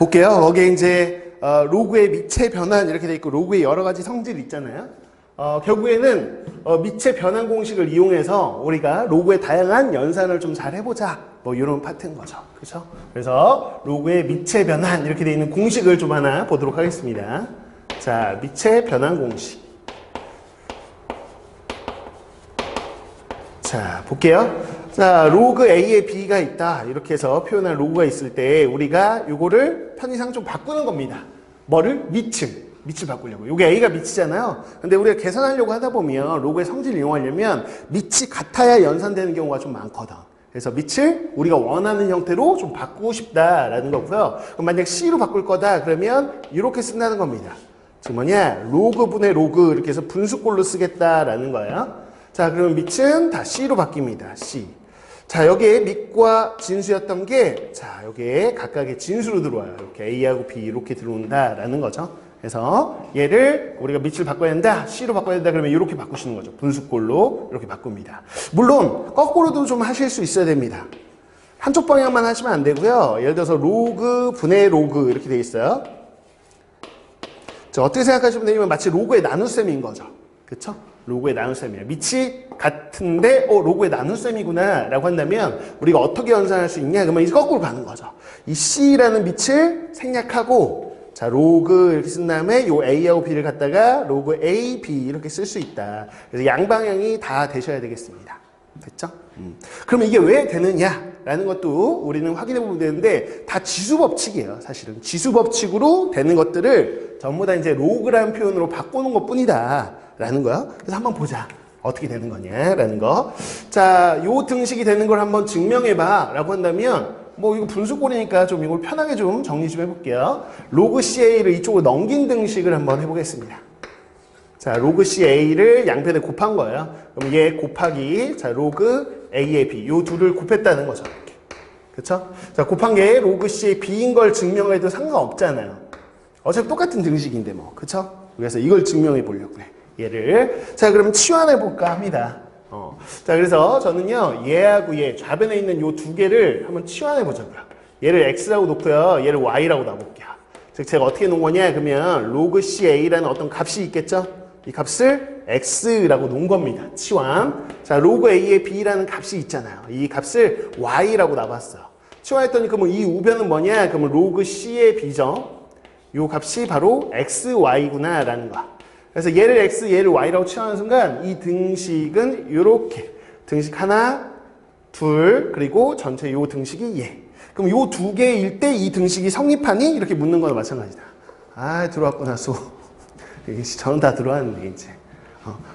볼게요. 거기에 이제 로그의 미체 변환 이렇게 돼 있고 로그의 여러 가지 성질이 있잖아요. 결국에는 미체 변환 공식을 이용해서 우리가 로그의 다양한 연산을 좀 잘 해보자. 뭐 이런 파트인 거죠. 그렇죠? 그래서 로그의 미체 변환 이렇게 돼 있는 공식을 좀 하나 보도록 하겠습니다. 자, 미체 변환 공식. 자, 볼게요. 자, 로그 A에 B가 있다. 이렇게 해서 표현한 로그가 있을 때 우리가 요거를 편의상 좀 바꾸는 겁니다. 뭐를? 밑을 바꾸려고. 요게 A가 밑이잖아요. 근데 우리가 계산하려고 하다 보면 로그의 성질을 이용하려면 밑이 같아야 연산되는 경우가 좀 많거든. 그래서 밑을 우리가 원하는 형태로 좀 바꾸고 싶다라는 거고요. 그럼 만약 C로 바꿀 거다 그러면 이렇게 쓴다는 겁니다. 지금 뭐냐? 로그 분의 로그 이렇게 해서 분수꼴로 쓰겠다라는 거예요. 자, 그러면 밑은 다 C로 바뀝니다. C. 자, 여기에 밑과 진수였던 게, 자, 여기에 각각의 진수로 들어와요. 이렇게 A하고 B 이렇게 들어온다라는 거죠. 그래서 얘를 우리가 밑을 바꿔야 된다, C로 바꿔야 된다 그러면 이렇게 바꾸시는 거죠. 분수꼴로 이렇게 바꿉니다. 물론 거꾸로도 좀 하실 수 있어야 됩니다. 한쪽 방향만 하시면 안 되고요. 예를 들어서 로그 분의 로그 이렇게 돼 있어요. 자, 어떻게 생각하시면 되냐면 마치 로그의 나눗셈인 거죠. 그쵸? 로그의 나눗셈이에요. 밑이 같은데 로그의 나눗셈이구나 라고 한다면 우리가 어떻게 연산할 수 있냐? 그러면 이제 거꾸로 가는 거죠. 이 C라는 밑을 생략하고 자, 로그 이렇게 쓴 다음에 요 A하고 B를 갖다가 로그 A, B 이렇게 쓸 수 있다. 그래서 양방향이 다 되셔야 되겠습니다. 됐죠? 그러면 이게 왜 되느냐라는 것도 우리는 확인해 보면 되는데 다 지수법칙이에요. 사실은 지수법칙으로 되는 것들을 전부 다 이제 로그라는 표현으로 바꾸는 것 뿐이다 라는 거야. 그래서 한번 보자. 어떻게 되는 거냐라는 거. 자, 요 등식이 되는 걸 한번 증명해 봐 라고 한다면 뭐 이거 분수꼴이니까 좀 이걸 편하게 좀 정리 좀 해볼게요. 로그 CA를 이쪽으로 넘긴 등식을 한번 해보겠습니다. 자, 로그 CA를 양변에 곱한 거예요. 그럼 얘 곱하기 자, 로그 A의 B 요 둘을 곱했다는 거죠. 이렇게. 그쵸? 자, 곱한 게 로그 C의 B인 걸 증명해도 상관없잖아요. 어차피 똑같은 등식인데 뭐. 그쵸? 그래서 이걸 증명해 보려고 해. 얘를. 자, 그럼 치환해 볼까 합니다. 자, 그래서 저는요, 얘하고 얘, 좌변에 있는 요 두 개를 한번 치환해 보자고요. 얘를 X라고 놓고요, 얘를 Y라고 놔볼게요. 즉, 제가 어떻게 놓은 거냐, 그러면 로그 CA라는 어떤 값이 있겠죠? 이 값을 X라고 놓은 겁니다. 치환. 자, 로그 A의 B라는 값이 있잖아요. 이 값을 Y라고 놔봤어요. 치환했더니, 그러면 이 우변은 뭐냐? 그러면 로그 C의 B죠. 요 값이 바로 XY구나, 라는 거. 그래서 얘를 X, 얘를 Y라고 치환하는 순간 이 등식은 이렇게 등식 하나, 둘, 그리고 전체 요 등식이 얘. 그럼 요 두 개일 때 이 등식이 성립하니? 이렇게 묻는 거나 마찬가지다. 아, 들어왔구나, 수. 저는 다 들어왔는데, 이제.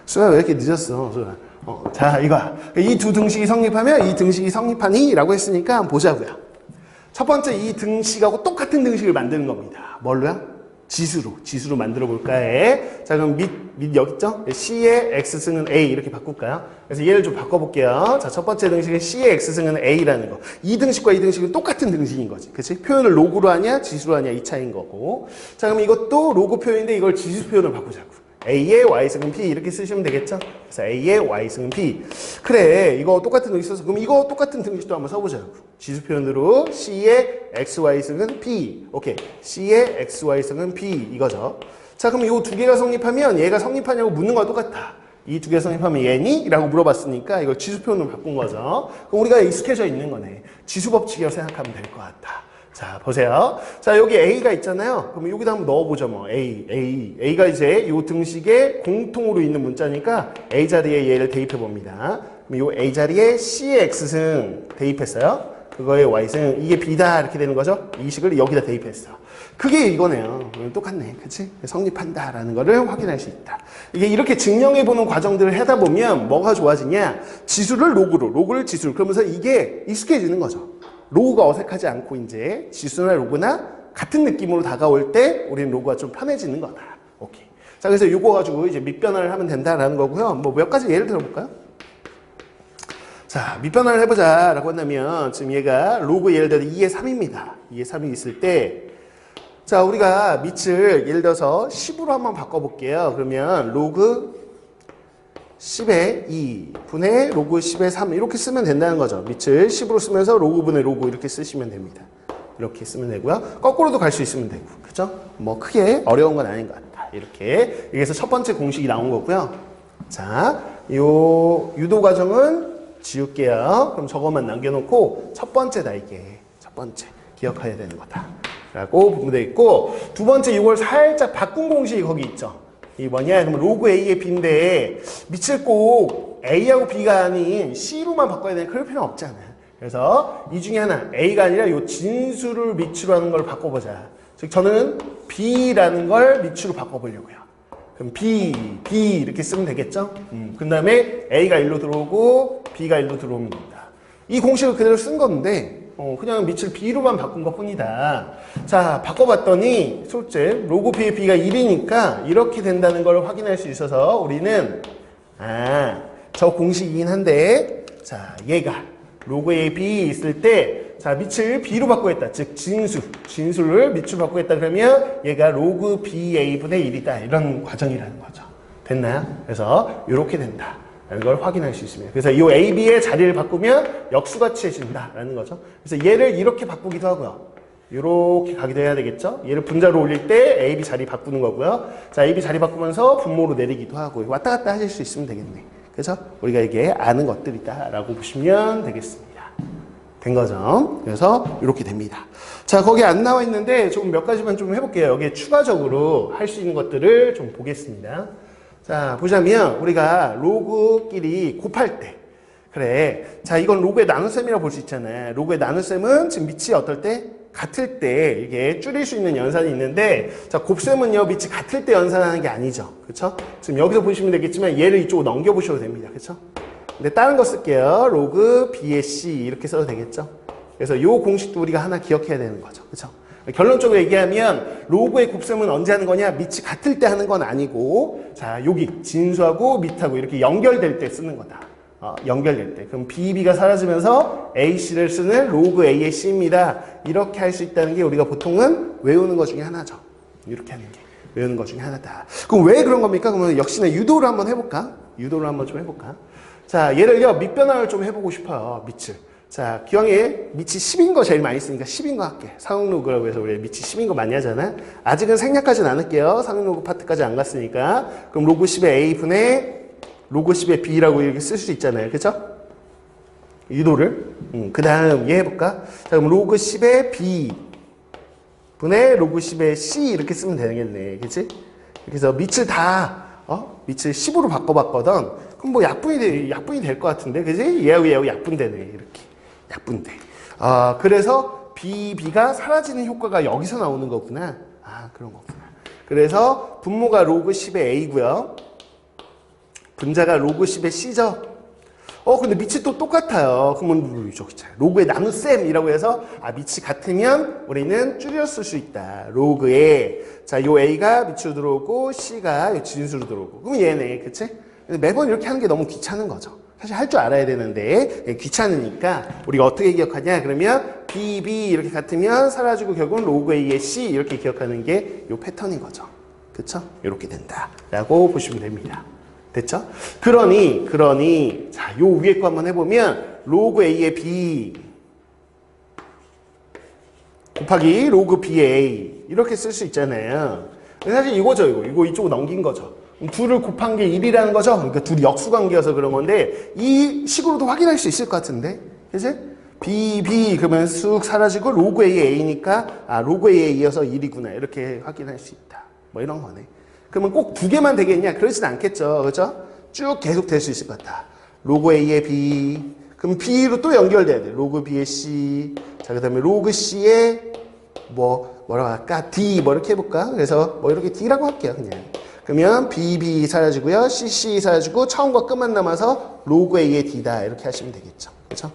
수야 왜 이렇게 늦었어, 수야. 자, 이거야. 이 두 등식이 성립하면 이 등식이 성립하니? 라고 했으니까 한번 보자고요. 첫 번째 이 등식하고 똑같은 등식을 만드는 겁니다. 뭘로요? 지수로 만들어 볼까요? 자, 그럼 밑 여기 있죠? C의 X승은 A 이렇게 바꿀까요? 그래서 얘를 좀 바꿔볼게요. 자, 첫 번째 등식은 C의 X승은 A라는 거. 이 등식과 이 등식은 똑같은 등식인 거지. 그치? 표현을 로그로 하냐, 지수로 하냐 이 차이인 거고. 자, 그럼 이것도 로그 표현인데 이걸 지수 표현을 바꾸자고. A의 Y승은 P 이렇게 쓰시면 되겠죠? 그래서 A의 Y승은 P. 그래, 이거 똑같은 등식 써서 그럼 이거 똑같은 등식도 한번 써보자고. 지수 표현으로 C의 XY승은 P. 오케이. C의 XY승은 P 이거죠. 자, 그럼 이 두 개가 성립하면 얘가 성립하냐고 묻는 거와 똑같아. 이 두 개 성립하면 얘니? 라고 물어봤으니까 이걸 지수 표현으로 바꾼 거죠. 그럼 우리가 익숙해져 있는 거네. 지수 법칙이라고 생각하면 될 것 같다. 자, 보세요. 자, 여기 A가 있잖아요. 그럼 여기다 한번 넣어보죠, 뭐. A가 이제 이 등식에 공통으로 있는 문자니까 A 자리에 얘를 대입해 봅니다. 그럼 이 A 자리에 C의 X승 대입했어요. 그거의 Y승, 이게 B다, 이렇게 되는 거죠. 이 식을 여기다 대입했어. 그게 이거네요. 똑같네. 그치? 성립한다라는 거를 확인할 수 있다. 이게 이렇게 증명해보는 과정들을 하다 보면 뭐가 좋아지냐? 지수를 로그를 지수로. 그러면서 이게 익숙해지는 거죠. 로그가 어색하지 않고 이제 지수나 로그나 같은 느낌으로 다가올 때 우리는 로그가 좀 편해지는 거다. 오케이. 자, 그래서 이거 가지고 이제 밑변환을 하면 된다라는 거고요. 뭐 몇 가지 예를 들어볼까요? 자, 밑변환을 해보자 라고 한다면 지금 얘가 로그 예를 들어 2의 3입니다. 2의 3이 있을 때 자, 우리가 밑을 예를 들어서 10으로 한번 바꿔볼게요. 그러면 로그 10의 2 분의 로그 10의 3 이렇게 쓰면 된다는 거죠. 밑을 10으로 쓰면서 로그 분의 로그 이렇게 쓰시면 됩니다. 이렇게 쓰면 되고요. 거꾸로도 갈 수 있으면 되고. 그죠? 뭐 크게 어려운 건 아닌 것 같다. 이렇게. 여기서 첫 번째 공식이 나온 거고요. 자, 요 유도 과정은 지울게요. 그럼 저것만 남겨놓고 첫 번째다 이게. 첫 번째. 기억해야 되는 거다. 라고 보면 되겠고, 두 번째 이걸 살짝 바꾼 공식이 거기 있죠. 이게 뭐냐? 그럼 로그 A의 B인데 밑을 꼭 A하고 B가 아닌 C로만 바꿔야 되는 그럴 필요는 없잖아요. 그래서 이 중에 하나, A가 아니라 요 진수를 밑으로 하는 걸 바꿔보자. 즉 저는 B라는 걸 밑으로 바꿔보려고요. 그럼 B 이렇게 쓰면 되겠죠? 그 다음에 A가 1로 들어오고 B가 1로 들어오면 됩니다. 이 공식을 그대로 쓴 건데 그냥 밑을 B로만 바꾼 것 뿐이다. 자, 바꿔봤더니 솔제 로그 B의 B가 1이니까 이렇게 된다는 걸 확인할 수 있어서 우리는 저 공식이긴 한데 자, 얘가 로그 A, B 있을 때 자, 밑을 B로 바꾸겠다. 즉 진수를 밑으로 바꾸겠다. 그러면 얘가 로그 BA분의 1이다. 이런 과정이라는 거죠. 됐나요? 그래서 이렇게 된다. 라는 걸 확인할 수 있습니다. 그래서 이 A, B의 자리를 바꾸면 역수가치해진다. 라는 거죠. 그래서 얘를 이렇게 바꾸기도 하고요. 이렇게 가기도 해야 되겠죠? 얘를 분자로 올릴 때 A, B 자리 바꾸는 거고요. 자, A, B 자리 바꾸면서 분모로 내리기도 하고 왔다 갔다 하실 수 있으면 되겠네. 그래서 우리가 이게 아는 것들이다. 라고 보시면 되겠습니다. 된 거죠. 그래서 이렇게 됩니다. 자, 거기 안 나와 있는데 조금 몇 가지만 좀 해볼게요. 여기에 추가적으로 할 수 있는 것들을 좀 보겠습니다. 자, 보자면 우리가 로그끼리 곱할 때 그래. 자, 이건 로그의 나눗셈이라고 볼 수 있잖아요. 로그의 나눗셈은 지금 밑이 어떨 때? 같을 때 이게 줄일 수 있는 연산이 있는데 자, 곱셈은요 밑이 같을 때 연산하는 게 아니죠. 그렇죠? 지금 여기서 보시면 되겠지만 얘를 이쪽으로 넘겨 보셔도 됩니다. 그렇죠? 근데 다른 거 쓸게요. 로그 B의 C 이렇게 써도 되겠죠? 그래서 이 공식도 우리가 하나 기억해야 되는 거죠. 그렇죠? 결론적으로 얘기하면 로그의 곱셈은 언제 하는 거냐? 밑이 같을 때 하는 건 아니고 자, 여기 진수하고 밑하고 이렇게 연결될 때 쓰는 거다. 연결될 때. 그럼 BB가 사라지면서 AC를 쓰는 로그 A의 C입니다. 이렇게 할 수 있다는 게 우리가 보통은 외우는 것 중에 하나죠. 이렇게 하는 게 외우는 것 중에 하나다. 그럼 왜 그런 겁니까? 그러면 역시나 유도를 한번 해볼까? 유도를 한번 좀 해볼까? 자, 얘를요 밑변화를 좀 해보고 싶어요. 밑을. 자, 기왕에 밑이 10인 거 제일 많이 쓰니까 10인 거 할게. 상응로그라고 해서 우리 밑이 10인 거 많이 하잖아. 아직은 생략하진 않을게요. 상응로그 파트까지 안 갔으니까. 그럼 로그 10의 A분의 로그 10의 B라고 이렇게 쓸 수 있잖아요. 그쵸? 유도를. 그 다음 얘 해볼까? 자, 그럼 로그 10의 B 분의 로그 10의 C 이렇게 쓰면 되겠네. 그치? 그래서 밑을 다 밑을 10으로 바꿔봤거든. 그럼 뭐 약분이 될 것 같은데. 그지? 얘하고 약분되네. 이렇게. 약분돼. 그래서 BB가 사라지는 효과가 여기서 나오는 거구나. 그런 거구나. 그래서 분모가 로그 10의 A고요. 분자가 로그 10의 C죠. 근데 밑이 또 똑같아요. 그러면 저기 로그의 나눗셈이라고 해서 밑이 같으면 우리는 줄였을 수 있다. 로그에 자, 요 A가 밑으로 들어오고 C가 요 진수로 들어오고. 그럼 얘네. 그치? 근데 매번 이렇게 하는 게 너무 귀찮은 거죠. 사실 할 줄 알아야 되는데 귀찮으니까 우리가 어떻게 기억하냐? 그러면 BB 이렇게 같으면 사라지고 결국은 로그 A의 C 이렇게 기억하는 게 요 패턴인 거죠. 그쵸? 이렇게 된다. 라고 보시면 됩니다. 됐죠? 그러니 자, 요 위에 거 한번 해보면 로그 A의 B 곱하기 로그 B의 A 이렇게 쓸 수 있잖아요. 사실 이거죠. 이거 이쪽으로 넘긴 거죠. 둘을 곱한 게 1이라는 거죠. 그러니까 둘이 역수관계여서 그런 건데 이 식으로도 확인할 수 있을 것 같은데 그치? B 그러면 쑥 사라지고 로그 A의 A니까 로그 A에 이어서 1이구나 이렇게 확인할 수 있다. 뭐 이런 거네. 그러면 꼭 두 개만 되겠냐? 그러진 않겠죠. 그죠? 쭉 계속 될 수 있을 것 같다. 로그 A의 B. 그럼 B로 또 연결돼야 돼. 로그 B의 C. 자, 그 다음에 로그 C의 뭐라고 할까? D. 뭐 이렇게 해볼까? 그래서 뭐 이렇게 D라고 할게요. 그냥. 그러면 BB 사라지고요. CC 사라지고 처음과 끝만 남아서 로그 A의 D다. 이렇게 하시면 되겠죠. 그죠?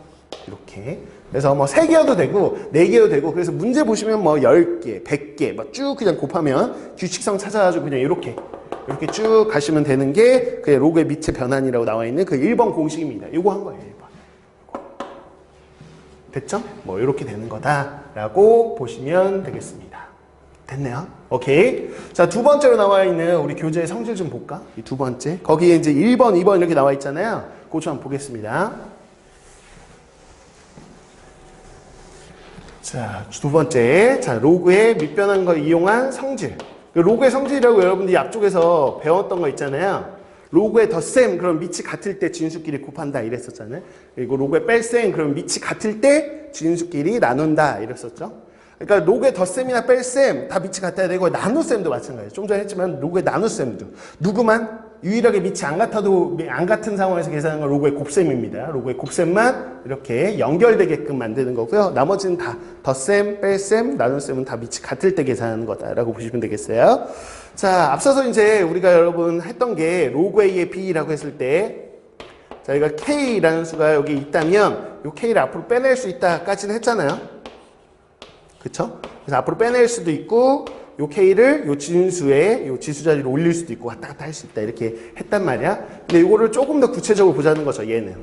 이렇게. 그래서 뭐 3개여도 되고 4개여도 되고 그래서 문제 보시면 뭐 10개, 100개 막 쭉 그냥 곱하면 규칙성 찾아가지고 그냥 이렇게 쭉 가시면 되는 게 그 로그의 밑에 변환이라고 나와 있는 그 1번 공식입니다. 이거 한 거예요. 1번. 됐죠? 뭐 이렇게 되는 거다라고 보시면 되겠습니다. 됐네요. 오케이. 자, 두 번째로 나와 있는 우리 교재의 성질 좀 볼까? 이 두 번째. 거기에 이제 1번, 2번 이렇게 나와 있잖아요. 그거 좀 한번 보겠습니다. 자, 두 번째. 자, 로그의 밑변한 걸 이용한 성질. 로그의 성질이라고 여러분들이 앞쪽에서 배웠던 거 있잖아요. 로그의 덧셈, 그럼 밑이 같을 때 진수끼리 곱한다 이랬었잖아요. 그리고 로그의 뺄셈, 그럼 밑이 같을 때 진수끼리 나눈다 이랬었죠. 그러니까 로그의 덧셈이나 뺄셈 다 밑이 같아야 되고 나눗셈도 마찬가지예요. 좀 전에 했지만 로그의 나눗셈도 누구만 유일하게 밑이 안 같아도 안 같은 상황에서 계산하는 건 로그의 곱셈입니다. 로그의 곱셈만 이렇게 연결되게끔 만드는 거고요. 나머지는 다 덧셈, 뺄셈, 나눗셈은 다 밑이 같을 때 계산하는 거다라고 보시면 되겠어요. 자, 앞서서 이제 우리가 여러분 했던 게 로그 A의 B라고 했을 때 저희가 K라는 수가 여기 있다면 이 K를 앞으로 빼낼 수 있다까지는 했잖아요. 그쵸? 그래서 앞으로 빼낼 수도 있고 요 K를 요 진수에 요 지수 자리로 올릴 수도 있고 왔다 갔다 할 수 있다 이렇게 했단 말이야. 근데 이거를 조금 더 구체적으로 보자는 거죠. 얘는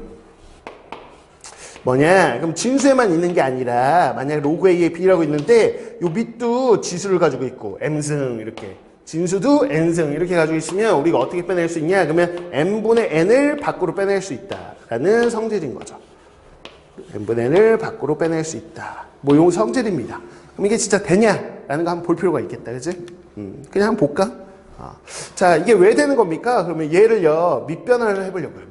뭐냐, 그럼 진수에만 있는 게 아니라 만약에 로그 A의 B라고 있는데 요 밑도 지수를 가지고 있고 M승 이렇게 진수도 N승 이렇게 가지고 있으면 우리가 어떻게 빼낼 수 있냐, 그러면 N분의 N을 밖으로 빼낼 수 있다라는 성질인 거죠. N분의 N을 밖으로 빼낼 수 있다. 뭐 요 성질입니다. 그럼 이게 진짜 되냐라는 거 한번 볼 필요가 있겠다. 그치? 그냥 한번 볼까? 자, 이게 왜 되는 겁니까? 그러면 얘를요, 밑변환을 해보려고요.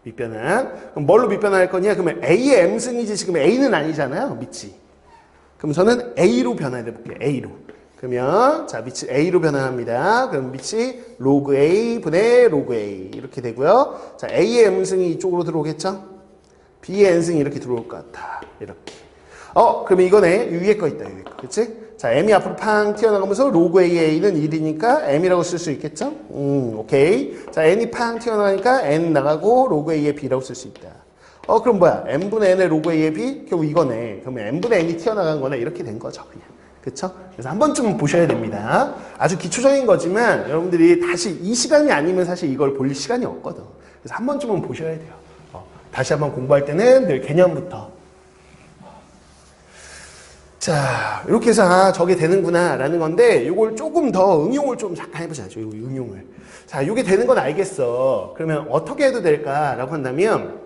밑변환. 그럼 뭘로 밑변환할 거냐? 그러면 A의 M승이지 지금 A는 아니잖아요. 밑이. 그럼 저는 A로 변환해 볼게요. A로. 그러면 자, 밑이 A로 변환합니다. 그럼 밑이 로그 A 분의 로그 A 이렇게 되고요. 자, A의 M승이 이쪽으로 들어오겠죠? B의 N승이 이렇게 들어올 것 같아. 이렇게. 그러면 이거네. 위에 거 있다. 위에 거. 그치? 자, M이 앞으로 팡 튀어나가면서 로그 A는 1이니까 M이라고 쓸 수 있겠죠? 오케이. 자, N이 팡 튀어나가니까 N 나가고 로그 A의 B라고 쓸 수 있다. 그럼 뭐야? N분의 N의 로그 A의 B? 결국 이거네. 그러면 N분의 N이 튀어나간 거네. 이렇게 된 거죠. 그냥. 그쵸? 그래서 한 번쯤은 보셔야 됩니다. 아주 기초적인 거지만 여러분들이 다시 이 시간이 아니면 사실 이걸 볼 시간이 없거든. 그래서 한 번쯤은 보셔야 돼요. 다시 한번 공부할 때는 늘 개념부터. 자, 이렇게 해서 저게 되는구나 라는 건데 이걸 조금 더 응용을 좀 잠깐 해보자죠. 응용을. 자, 이게 되는 건 알겠어. 그러면 어떻게 해도 될까라고 한다면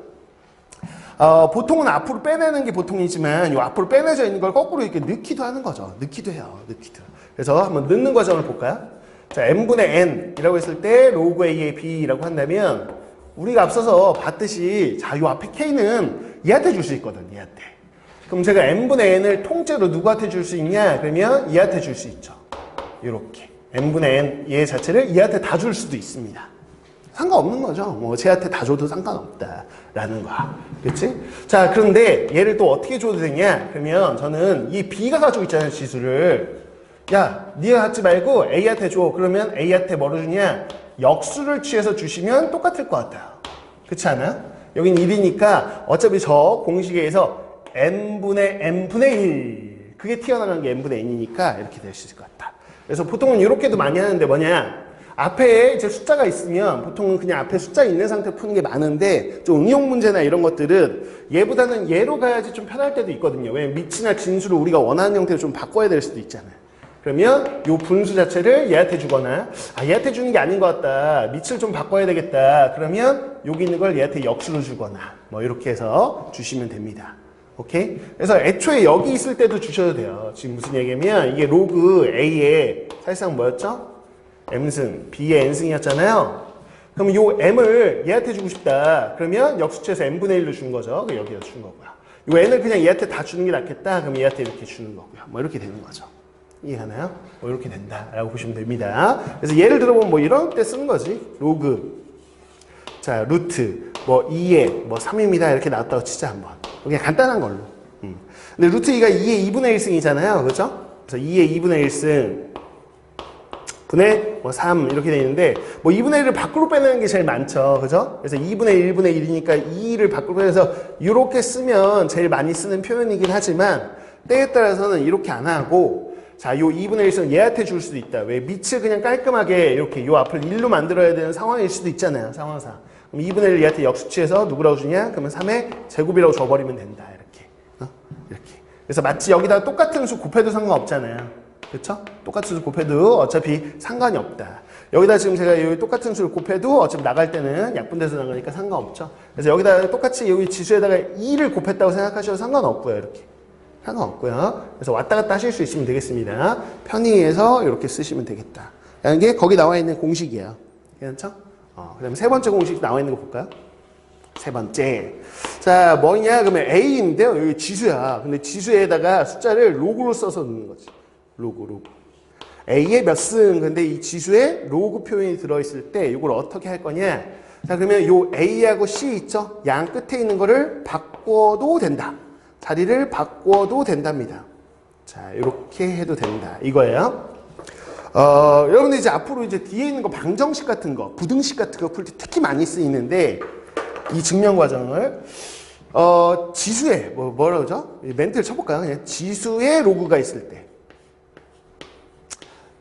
보통은 앞으로 빼내는 게 보통이지만 이 앞으로 빼내져 있는 걸 거꾸로 이렇게 넣기도 하는 거죠. 넣기도 해요. 넣기도. 그래서 한번 넣는 과정을 볼까요? 자, N분의 N이라고 했을 때 로그 A의 B라고 한다면 우리가 앞서서 봤듯이 자, 요 앞에 K는 얘한테 줄 수 있거든. 얘한테. 그럼 제가 N분의 N을 통째로 누구한테 줄 수 있냐? 그러면 얘한테 줄 수 있죠. 이렇게. N분의 N 얘 자체를 얘한테 다 줄 수도 있습니다. 상관없는 거죠. 뭐 쟤한테 다 줘도 상관없다라는 거야. 그렇지? 자, 그런데 얘를 또 어떻게 줘도 되냐? 그러면 저는 이 B가 가지고 있잖아요. 지수를. 야, 네가 갖지 말고 A한테 줘. 그러면 A한테 뭐로 주냐? 역수를 취해서 주시면 똑같을 것 같아요. 그렇지 않아? 여긴 1이니까 어차피 저 공식에서 n분의 n분의 1 그게 튀어나간 게 n분의 n이니까 이렇게 될 수 있을 것 같다. 그래서 보통은 이렇게도 많이 하는데 뭐냐, 앞에 이제 숫자가 있으면 보통은 그냥 앞에 숫자 있는 상태로 푸는 게 많은데 좀 응용 문제나 이런 것들은 얘보다는 얘로 가야지 좀 편할 때도 있거든요. 왜냐면 밑이나 진수를 우리가 원하는 형태로 좀 바꿔야 될 수도 있잖아요. 그러면 요 분수 자체를 얘한테 주거나 얘한테 주는 게 아닌 것 같다, 밑을 좀 바꿔야 되겠다, 그러면 여기 있는 걸 얘한테 역수로 주거나 뭐 이렇게 해서 주시면 됩니다. 오케이? 그래서 애초에 여기 있을 때도 주셔도 돼요. 지금 무슨 얘기냐면 이게 로그 A의 사실상 뭐였죠? M승, B의 N승이었잖아요. 그럼 요 M을 얘한테 주고 싶다. 그러면 역수치에서 N분의 1로 준 거죠. 여기다 준 거고요. 요 N을 그냥 얘한테 다 주는 게 낫겠다. 그럼 얘한테 이렇게 주는 거고요. 뭐 이렇게 되는 거죠. 이해가나요? 뭐 이렇게 된다라고 보시면 됩니다. 그래서 예를 들어보면 뭐 이런 때 쓰는 거지. 로그, 자, 루트, 뭐 2에 뭐 3입니다. 이렇게 나왔다고 치자 한번. 그냥 간단한 걸로. 근데 루트 2가 2의 2분의 1승이잖아요. 그죠? 그래서 2의 2분의 1승 분의 뭐 3 이렇게 돼 있는데 뭐 2분의 1을 밖으로 빼내는 게 제일 많죠. 그죠? 그래서 2분의 1분의 1이니까 2를 밖으로 빼내서 이렇게 쓰면 제일 많이 쓰는 표현이긴 하지만 때에 따라서는 이렇게 안 하고, 자, 요 2분의 1승 얘한테 줄 수도 있다. 왜? 밑을 그냥 깔끔하게 이렇게 요 앞을 1로 만들어야 되는 상황일 수도 있잖아요. 상황상. 그럼 2분의 1을 얘한테 역수치해서 누구라고 주냐? 그러면 3의 제곱이라고 줘버리면 된다. 이렇게. 이렇게. 그래서 마치 여기다 똑같은 수 곱해도 상관없잖아요. 그쵸? 똑같은 수 곱해도 어차피 상관이 없다. 여기다 지금 제가 여기 똑같은 수를 곱해도 어차피 나갈 때는 약분돼서 나가니까 상관없죠. 그래서 여기다 똑같이 여기 지수에다가 2를 곱했다고 생각하셔도 상관없고요. 이렇게. 상관없고요. 그래서 왔다 갔다 하실 수 있으면 되겠습니다. 편의에서 이렇게 쓰시면 되겠다. 라는 게 거기 나와 있는 공식이에요. 괜찮죠? 그 다음에 세 번째 공식 나와 있는 거 볼까요? 세 번째. 자, 뭐냐? 그러면 A인데요. 여기 지수야. 근데 지수에다가 숫자를 로그로 써서 넣는 거지. 로그. A의 몇 승. 근데 이 지수에 로그 표현이 들어있을 때 이걸 어떻게 할 거냐? 자, 그러면 요 A하고 C 있죠? 양 끝에 있는 거를 바꿔도 된다. 자리를 바꿔도 된답니다. 자, 이렇게 해도 된다. 이거예요. 여러분들 이제 앞으로 이제 뒤에 있는 거 방정식 같은 거, 부등식 같은 거 풀 때 특히 많이 쓰이는데 이 증명 과정을 지수에 뭐라 그러죠? 멘트를 쳐볼까요? 그냥 지수의 로그가 있을 때.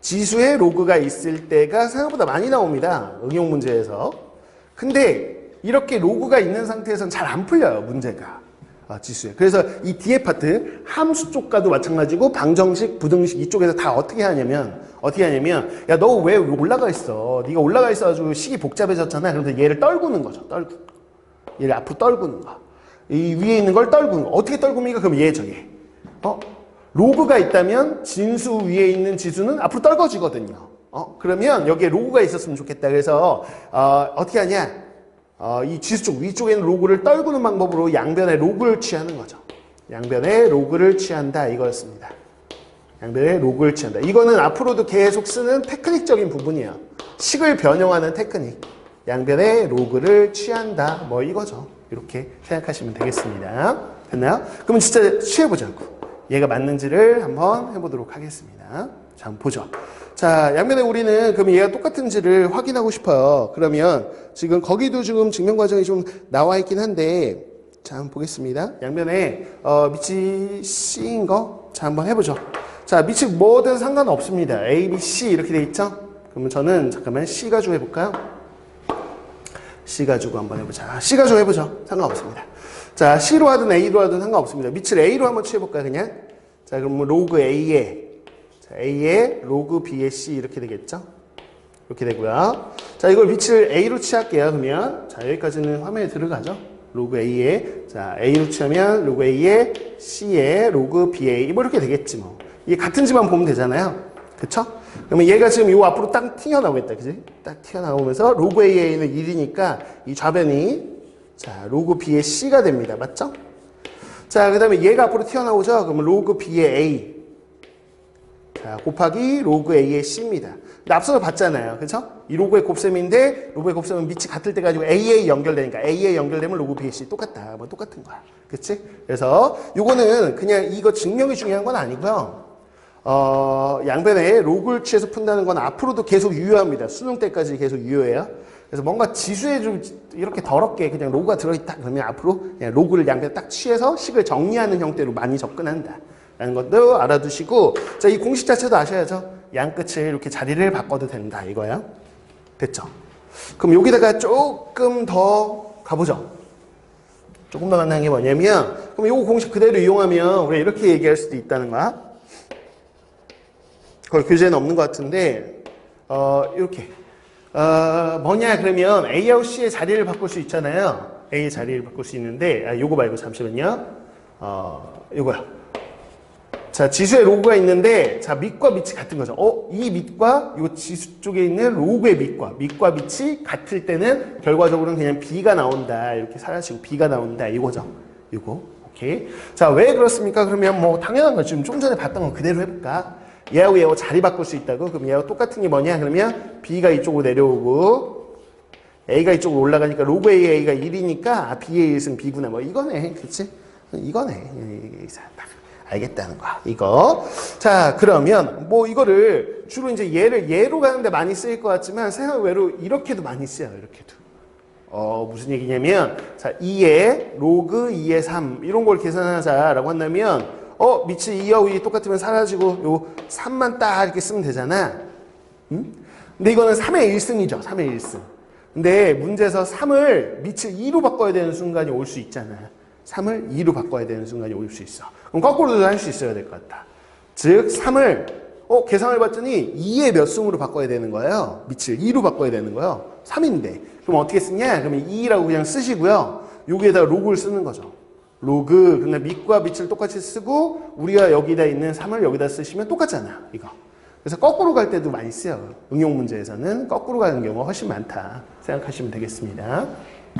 지수의 로그가 있을 때가 생각보다 많이 나옵니다. 응용 문제에서. 근데 이렇게 로그가 있는 상태에서는 잘 안 풀려요, 문제가. 지수에. 그래서 이 뒤에 파트 함수 쪽과도 마찬가지고 방정식, 부등식 이쪽에서 다 어떻게 하냐면 야, 너 왜 올라가 있어? 네가 올라가 있어가지고 식이 복잡해졌잖아. 그래서 얘를 떨구는 거죠. 얘를 앞으로 떨구는 거. 이 위에 있는 걸 떨구는 거. 어떻게 떨굽니까? 그럼 얘죠, 얘. 로그가 있다면 진수 위에 있는 지수는 앞으로 떨궈지거든요. 그러면 여기에 로그가 있었으면 좋겠다. 그래서 어떻게 하냐? 이 지수 쪽 위쪽에 있는 로그를 떨구는 방법으로 양변의 로그를 취하는 거죠. 양변의 로그를 취한다 이거였습니다. 양변의 로그를 취한다. 이거는 앞으로도 계속 쓰는 테크닉적인 부분이에요. 식을 변형하는 테크닉. 양변의 로그를 취한다. 뭐 이거죠. 이렇게 생각하시면 되겠습니다. 됐나요? 그러면 진짜 취해보자고. 얘가 맞는지를 한번 해보도록 하겠습니다. 자, 한번 보죠. 자, 양면에 우리는 그럼 얘가 똑같은지를 확인하고 싶어요. 그러면 지금 거기도 지금 증명 과정이 좀 나와 있긴 한데, 자, 한번 보겠습니다. 양면에 밑이 C인 거, 자, 한번 해보죠. 자, 밑이 뭐든 상관없습니다. A, B, C 이렇게 돼 있죠? 그러면 저는 잠깐만 C 가지고 해볼까요? C 가지고 한번 해보자. C 가지고 해보죠. 상관없습니다. 자, C로 하든 A로 하든 상관없습니다. 밑을 A로 한번 취해볼까요, 그냥? 자, 그럼 로그 A에 A의 로그 B의 C 이렇게 되겠죠? 이렇게 되고요. 자, 이걸 위치를 A로 취할게요. 그러면 자, 여기까지는 화면에 들어가죠. 로그 A에 자, A로 취하면 로그 A에 C에 로그 B에 뭐 이렇게 되겠지 뭐. 이게 같은지만 보면 되잖아요. 그쵸? 그러면 얘가 지금 요 앞으로 딱 튀어나오겠다. 그지? 딱 튀어나오면서 로그 A에는 1이니까 이 좌변이 자, 로그 B의 C가 됩니다. 맞죠? 자, 그 다음에 얘가 앞으로 튀어나오죠? 그러면 로그 B의 A 자, 곱하기 로그 A의 C입니다. 근데 앞서서 봤잖아요. 그쵸? 이 로그의 곱셈인데, 로그의 곱셈은 밑이 같을 때 가지고 A에 연결되니까 A에 연결되면 로그 B의 C 똑같다. 뭐 똑같은 거야. 그치? 그래서 요거는 그냥 이거 증명이 중요한 건 아니고요. 양변에 로그를 취해서 푼다는 건 앞으로도 계속 유효합니다. 수능 때까지 계속 유효해요. 그래서 뭔가 지수에 좀 이렇게 더럽게 그냥 로그가 들어있다. 그러면 앞으로 그냥 로그를 양변에 딱 취해서 식을 정리하는 형태로 많이 접근한다. 라는 것도 알아두시고, 자, 이 공식 자체도 아셔야죠. 양 끝을 이렇게 자리를 바꿔도 된다. 이거야. 됐죠? 그럼 여기다가 조금 더 가보죠. 조금 더 간단한 게 뭐냐면, 그럼 요 공식 그대로 이용하면 우리가 이렇게 얘기할 수도 있다는 거야. 거기 교재에는 없는 것 같은데, 이렇게. 뭐냐, 그러면 A하고 C의 자리를 바꿀 수 있잖아요. A의 자리를 바꿀 수 있는데, 요거 말고 잠시만요. 요거야. 자, 지수의 로그가 있는데, 자, 밑과 밑이 같은 거죠. 이 밑과 요 지수 쪽에 있는 로그의 밑과 밑이 같을 때는 결과적으로는 그냥 B가 나온다. 이렇게 사라지고 B가 나온다. 이거죠. 이거. 오케이. 자, 왜 그렇습니까? 그러면 뭐 당연한 거 지금 좀 전에 봤던 거 그대로 해볼까? 얘하고 얘하고 자리 바꿀 수 있다고? 그럼 얘하고 똑같은 게 뭐냐? 그러면 B가 이쪽으로 내려오고 A가 이쪽으로 올라가니까 로그 A가 1이니까 B의 1은 B구나. 뭐 이거네. 그치? 이거네. 알겠다는 거야. 이거. 자, 그러면 뭐 이거를 주로 이제 얘를 얘로 가는데 많이 쓰일 것 같지만 생각 외로 이렇게도 많이 쓰여요. 이렇게도. 무슨 얘기냐면 자, 2의 로그 2의 3 이런 걸 계산하자라고 한다면 밑이 2하고 2 똑같으면 사라지고 요 3만 딱 이렇게 쓰면 되잖아. 응? 근데 이거는 3의 1승이죠. 3의 1승. 근데 문제에서 3을 밑을 2로 바꿔야 되는 순간이 올 수 있잖아. 3을 2로 바꿔야 되는 순간이 올 수 있어. 그럼 거꾸로도 할 수 있어야 될 것 같다. 즉 3을 계산을 봤더니 2의 몇 승으로 바꿔야 되는 거예요. 밑을 2로 바꿔야 되는 거예요. 3인데. 그럼 어떻게 쓰냐? 그러면 2라고 그냥 쓰시고요. 여기에다가 로그를 쓰는 거죠. 로그. 근데 밑과 밑을 똑같이 쓰고 우리가 여기다 있는 3을 여기다 쓰시면 똑같잖아. 이거. 그래서 거꾸로 갈 때도 많이 쓰여요. 응용 문제에서는 거꾸로 가는 경우가 훨씬 많다 생각하시면 되겠습니다.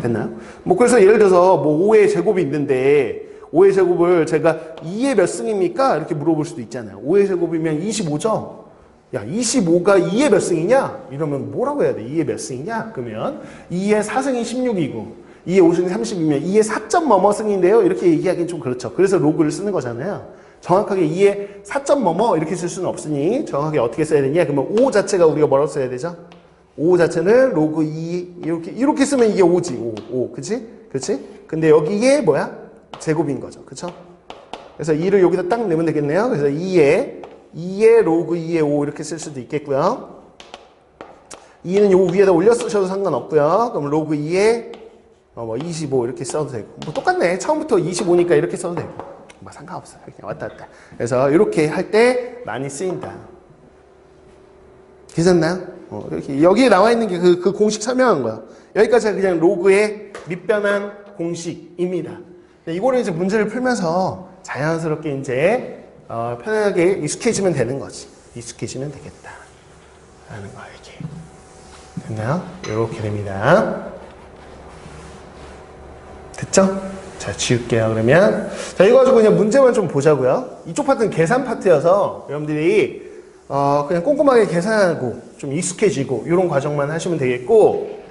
됐나요? 뭐 그래서 예를 들어서 뭐 5의 제곱이 있는데 5의 제곱을 제가 2의 몇 승입니까? 이렇게 물어볼 수도 있잖아요. 5의 제곱이면 25죠? 야, 25가 2의 몇 승이냐? 이러면 뭐라고 해야 돼? 2의 몇 승이냐? 그러면 2의 4승이 16이고 2의 5승이 30이면 2의 4점 뭐뭐 승인데요? 이렇게 얘기하기는 좀 그렇죠. 그래서 로그를 쓰는 거잖아요. 정확하게 2의 4점 뭐뭐 이렇게 쓸 수는 없으니 정확하게 어떻게 써야 되냐? 그러면 5 자체가 우리가 뭐라고 써야 되죠? 5 자체는 로그 2 이렇게 쓰면 이게 5지. 5 그치? 그치? 근데 여기에 뭐야? 제곱인 거죠. 그쵸? 그래서 2를 여기다 딱 내면 되겠네요. 그래서 2에 로그 2에 5 이렇게 쓸 수도 있겠고요. 2는 요 위에다 올려 쓰셔도 상관없고요. 그럼 로그 2에 뭐 25 이렇게 써도 되고. 뭐 똑같네. 처음부터 25니까 이렇게 써도 되고. 뭐 상관없어요. 그냥 왔다 갔다. 그래서 이렇게 할 때 많이 쓰인다. 괜찮나요? 이렇게 여기에 나와 있는 게 그 공식 설명한 거야. 여기까지가 그냥 로그의 밑변환 공식입니다. 이거를 이제 문제를 풀면서 자연스럽게 이제 편하게 익숙해지면 되는 거지. 익숙해지면 되겠다. 라는 거야, 이게. 됐나요? 이렇게 됩니다. 됐죠? 자, 지울게요, 그러면. 자, 이거 가지고 그냥 문제만 좀 보자고요. 이쪽 파트는 계산 파트여서 여러분들이 그냥 꼼꼼하게 계산하고 좀 익숙해지고 이런 과정만 하시면 되겠고,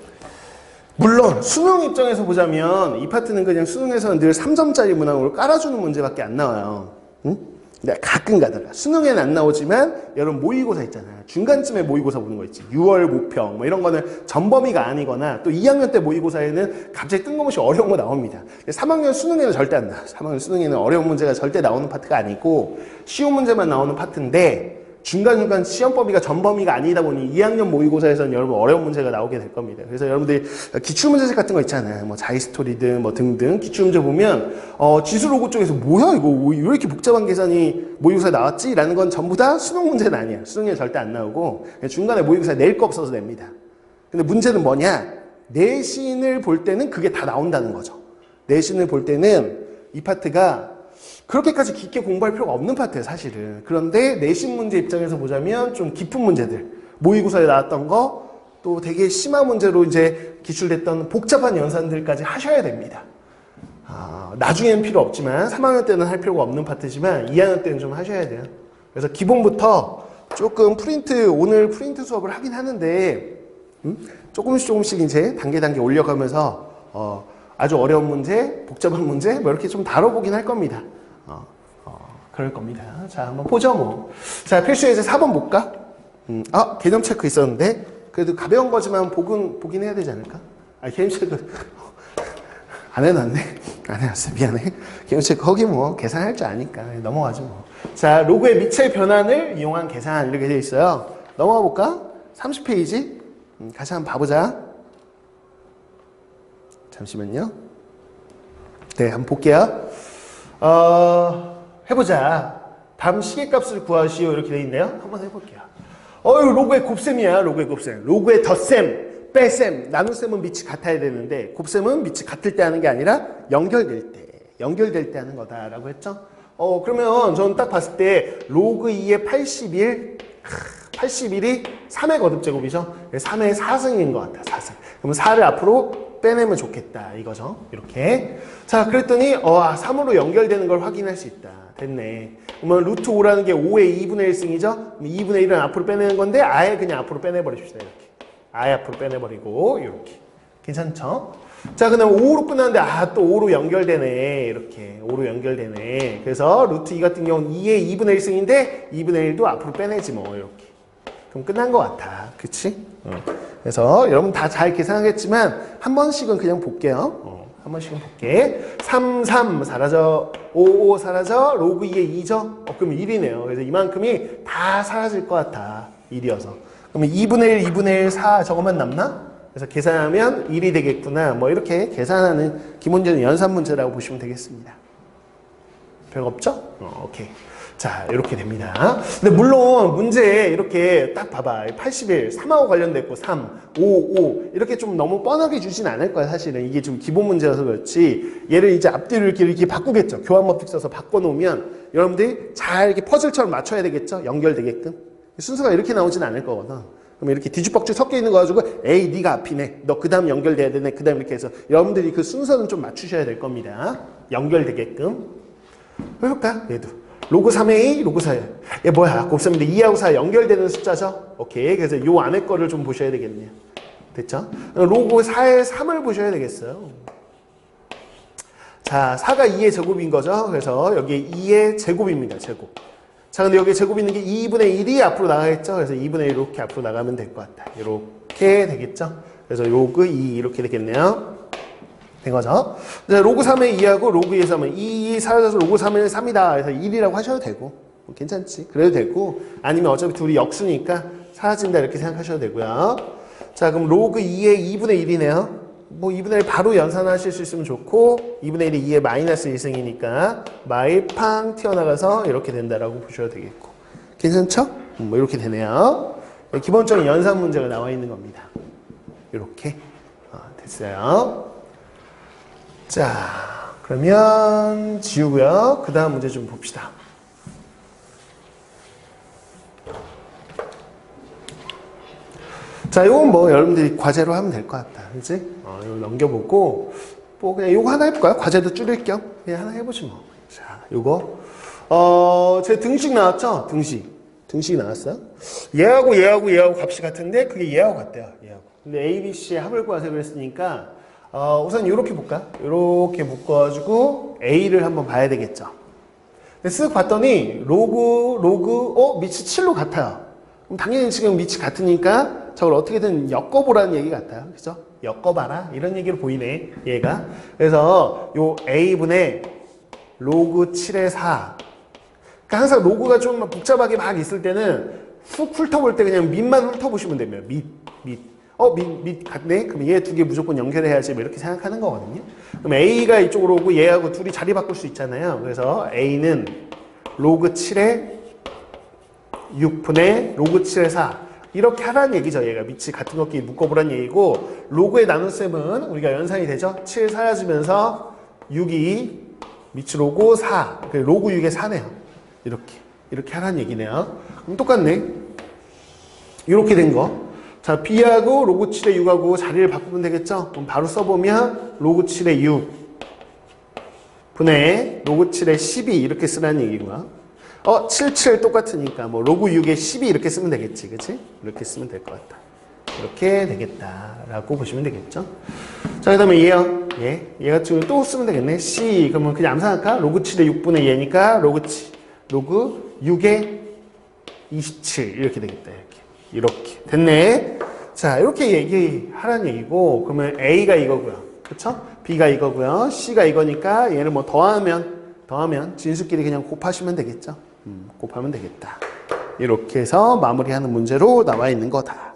물론 수능 입장에서 보자면 이 파트는 그냥 수능에서는 늘 3점짜리 문항으로 깔아주는 문제밖에 안 나와요. 응? 근데 가끔 가다가 수능에는 안 나오지만 여러분 모의고사 있잖아요. 중간쯤에 모의고사 보는 거 있지. 6월 모평 뭐 이런 거는 전범위가 아니거나 또 2학년 때 모의고사에는 갑자기 뜬금없이 어려운 거 나옵니다. 3학년 수능에는 절대 안 나와. 3학년 수능에는 어려운 문제가 절대 나오는 파트가 아니고 쉬운 문제만 나오는 파트인데 중간중간 시험 범위가 전범위가 아니다 보니 2학년 모의고사에서는 여러분 어려운 문제가 나오게 될 겁니다. 그래서 여러분들이 기출문제집 같은 거 있잖아요. 뭐 자이스토리든 뭐 등등 기출문제 보면 지수로그 쪽에서 뭐야 이거 왜 이렇게 복잡한 계산이 모의고사에 나왔지? 라는 건 전부 다 수능 문제는 아니야. 수능에 절대 안 나오고 중간에 모의고사에 낼 거 없어서 냅니다. 근데 문제는 뭐냐? 내신을 볼 때는 그게 다 나온다는 거죠. 내신을 볼 때는 이 파트가 그렇게까지 깊게 공부할 필요가 없는 파트예요, 사실은. 그런데 내신 문제 입장에서 보자면 좀 깊은 문제들, 모의고사에 나왔던 거, 또 되게 심한 문제로 이제 기출됐던 복잡한 연산들까지 하셔야 됩니다. 나중에는 필요 없지만 3학년 때는 할 필요가 없는 파트지만 2학년 때는 좀 하셔야 돼요. 그래서 기본부터 조금 오늘 프린트 수업을 하긴 하는데 조금씩 이제 단계 올려가면서 아주 어려운 문제, 복잡한 문제 뭐 이렇게 좀 다뤄보긴 할 겁니다. 그럴 겁니다. 자, 한번 보죠, 뭐. 자, 필수 예제 4번 볼까? 개념 체크 있었는데, 그래도 가벼운 거지만 보긴 해야 되지 않을까? 개념 체크, 안 해놨네. 안 해놨어. 미안해. 개념 체크, 거기 뭐, 계산할 줄 아니까. 넘어가죠, 뭐. 자, 로그의 미체 변환을 이용한 계산, 이렇게 되어 있어요. 넘어가 볼까? 30페이지. 같이 한번 봐보자. 잠시만요. 네, 한번 볼게요. 해보자. 다음 시계값을 구하시오. 이렇게 돼 있네요. 한번 해볼게요. 이거 로그의 곱셈이야. 로그의 곱셈. 로그의 덧셈, 빼셈, 나눗셈은 밑이 같아야 되는데 곱셈은 밑이 같을 때 하는 게 아니라 연결될 때 하는 거다라고 했죠. 그러면 저는 딱 봤을 때 로그 2의 81이 3의 거듭제곱이죠. 3의 4승인 것 같아. 4승. 그러면 4를 앞으로 빼내면 좋겠다 이거죠. 이렇게. 자, 그랬더니 3으로 연결되는 걸 확인할 수 있다. 됐네. 그러면 루트 5라는 게 5의 2분의 1승이죠. 2분의 1은 앞으로 빼내는 건데 아예 그냥 앞으로 빼내버립시다. 이렇게. 아예 앞으로 빼내버리고 이렇게. 괜찮죠? 자, 그다음 5로 끝났는데 또 5로 연결되네. 이렇게 5로 연결되네. 그래서 루트 2 같은 경우는 2의 2분의 1승인데 2분의 1도 앞으로 빼내지 뭐 이렇게. 그럼 끝난 것 같아. 그치? 그래서 여러분 다 잘 계산하겠지만 한 번씩은 그냥 볼게요. 한 번씩은 볼게. 3, 3 사라져. 5, 5 사라져. 로그 2의 2죠? 그럼 1이네요. 그래서 이만큼이 다 사라질 것 같아. 1이어서. 그러면 2분의 1, 2분의 1, 4 저것만 남나? 그래서 계산하면 1이 되겠구나. 뭐 이렇게 계산하는 기본적인 연산 문제라고 보시면 되겠습니다. 별거 없죠? 오케이. 자, 이렇게 됩니다. 근데 물론 문제에 이렇게 딱 봐봐. 81, 3하고 관련됐고 3, 5, 5 이렇게 좀 너무 뻔하게 주진 않을 거야. 사실은 이게 좀 기본 문제여서 그렇지. 얘를 이제 앞뒤로 이렇게 바꾸겠죠. 교환법칙 써서 바꿔놓으면 여러분들이 잘 이렇게 퍼즐처럼 맞춰야 되겠죠. 연결되게끔. 순서가 이렇게 나오진 않을 거거든. 그럼 이렇게 뒤죽박죽 섞여 있는 거 가지고 에이 네가 앞이네. 너 그 다음 연결돼야 되네. 그 다음 이렇게 해서 여러분들이 그 순서는 좀 맞추셔야 될 겁니다. 연결되게끔. 해볼까? 얘도. 로그 3A, 로그 4A. 얘 뭐야? 곱셈인데 2하고 4 연결되는 숫자죠? 오케이. 그래서 요 안에 거를 좀 보셔야 되겠네요. 됐죠? 로그 4의 3을 보셔야 되겠어요. 자, 4가 2의 제곱인 거죠? 그래서 여기에 2의 제곱입니다. 제곱. 자, 근데 여기 제곱 있는 게 2분의 1이 앞으로 나가겠죠? 그래서 2분의 1 이렇게 앞으로 나가면 될 것 같다. 이렇게 되겠죠? 그래서 로그 2 이렇게 되겠네요. 된 거죠? 로그 3의 2하고 로그 2의 3은 2 사라져서 로그 3의 3이다. 그래서 1이라고 하셔도 되고 뭐 괜찮지. 그래도 되고 아니면 어차피 둘이 역수니까 사라진다 이렇게 생각하셔도 되고요. 자, 그럼 로그 2의 2분의 1이네요. 뭐 2분의 1 바로 연산하실 수 있으면 좋고 2분의 1이 2의 마이너스 1승이니까 마일팡 튀어나가서 이렇게 된다라고 보셔도 되겠고 괜찮죠? 뭐 이렇게 되네요. 기본적인 연산 문제가 나와 있는 겁니다. 이렇게 됐어요. 자, 그러면 지우고요. 그 다음 문제 좀 봅시다. 자, 요건 뭐 여러분들이 과제로 하면 될 것 같다. 그치? 이거 넘겨보고, 뭐 그냥 요거 하나 해볼까요? 과제도 줄일 겸 그냥 하나 해보지 뭐. 자, 요거. 제 등식 나왔죠? 등식 나왔어요? 얘하고 값이 같은데, 그게 얘하고 같대요. 얘하고. 근데 A, B, C의 합을 구하세요 그랬으니까, 우선 이렇게 볼까? 이렇게 묶어가지고 A를 한번 봐야 되겠죠. 근데 쓱 봤더니 로그 밑이 7로 같아요. 그럼 당연히 지금 밑이 같으니까 저걸 어떻게든 엮어보라는 얘기 같아요. 그죠? 엮어봐라 이런 얘기로 보이네 얘가. 그래서 요 A분의 로그 7의 4. 그러니까 항상 로그가 좀 복잡하게 막 있을 때는 훅 훑어볼 때 그냥 밑만 훑어보시면 됩니다. 밑 같네? 그럼 얘 두 개 무조건 연결해야지 뭐 이렇게 생각하는 거거든요. 그럼 A가 이쪽으로 오고 얘하고 둘이 자리 바꿀 수 있잖아요. 그래서 A는 로그 7의 6분의 로그 7의 4 이렇게 하라는 얘기죠. 얘가 밑이 같은 것끼리 묶어보라는 얘기고 로그의 나눗셈은 우리가 연산이 되죠. 7 사라지면서 6이 밑으로 오고 4 로그 6의 4네요. 이렇게 하라는 얘기네요. 그럼 똑같네. 이렇게 된 거. 자, B하고 로그 7의 6하고 자리를 바꾸면 되겠죠? 그럼 바로 써보면 로그 7의 6 분의 로그 7의 12 이렇게 쓰라는 얘기고요. 7 똑같으니까 뭐 로그 6의 12 이렇게 쓰면 되겠지. 그치? 이렇게 쓰면 될 것 같다. 이렇게 되겠다라고 보시면 되겠죠? 자, 그 다음에 얘요. 얘 같은 경우 또 쓰면 되겠네. C. 그러면 그냥 암산할까? 로그 7의 6분의 얘니까 로그 6의 27 이렇게 되겠다. 이렇게 됐네. 자, 이렇게 얘기하라는 얘기고 그러면 A가 이거고요. 그쵸? B가 이거고요. C가 이거니까 얘를 뭐 더하면 진수끼리 그냥 곱하시면 되겠죠. 곱하면 되겠다. 이렇게 해서 마무리하는 문제로 나와 있는 거다.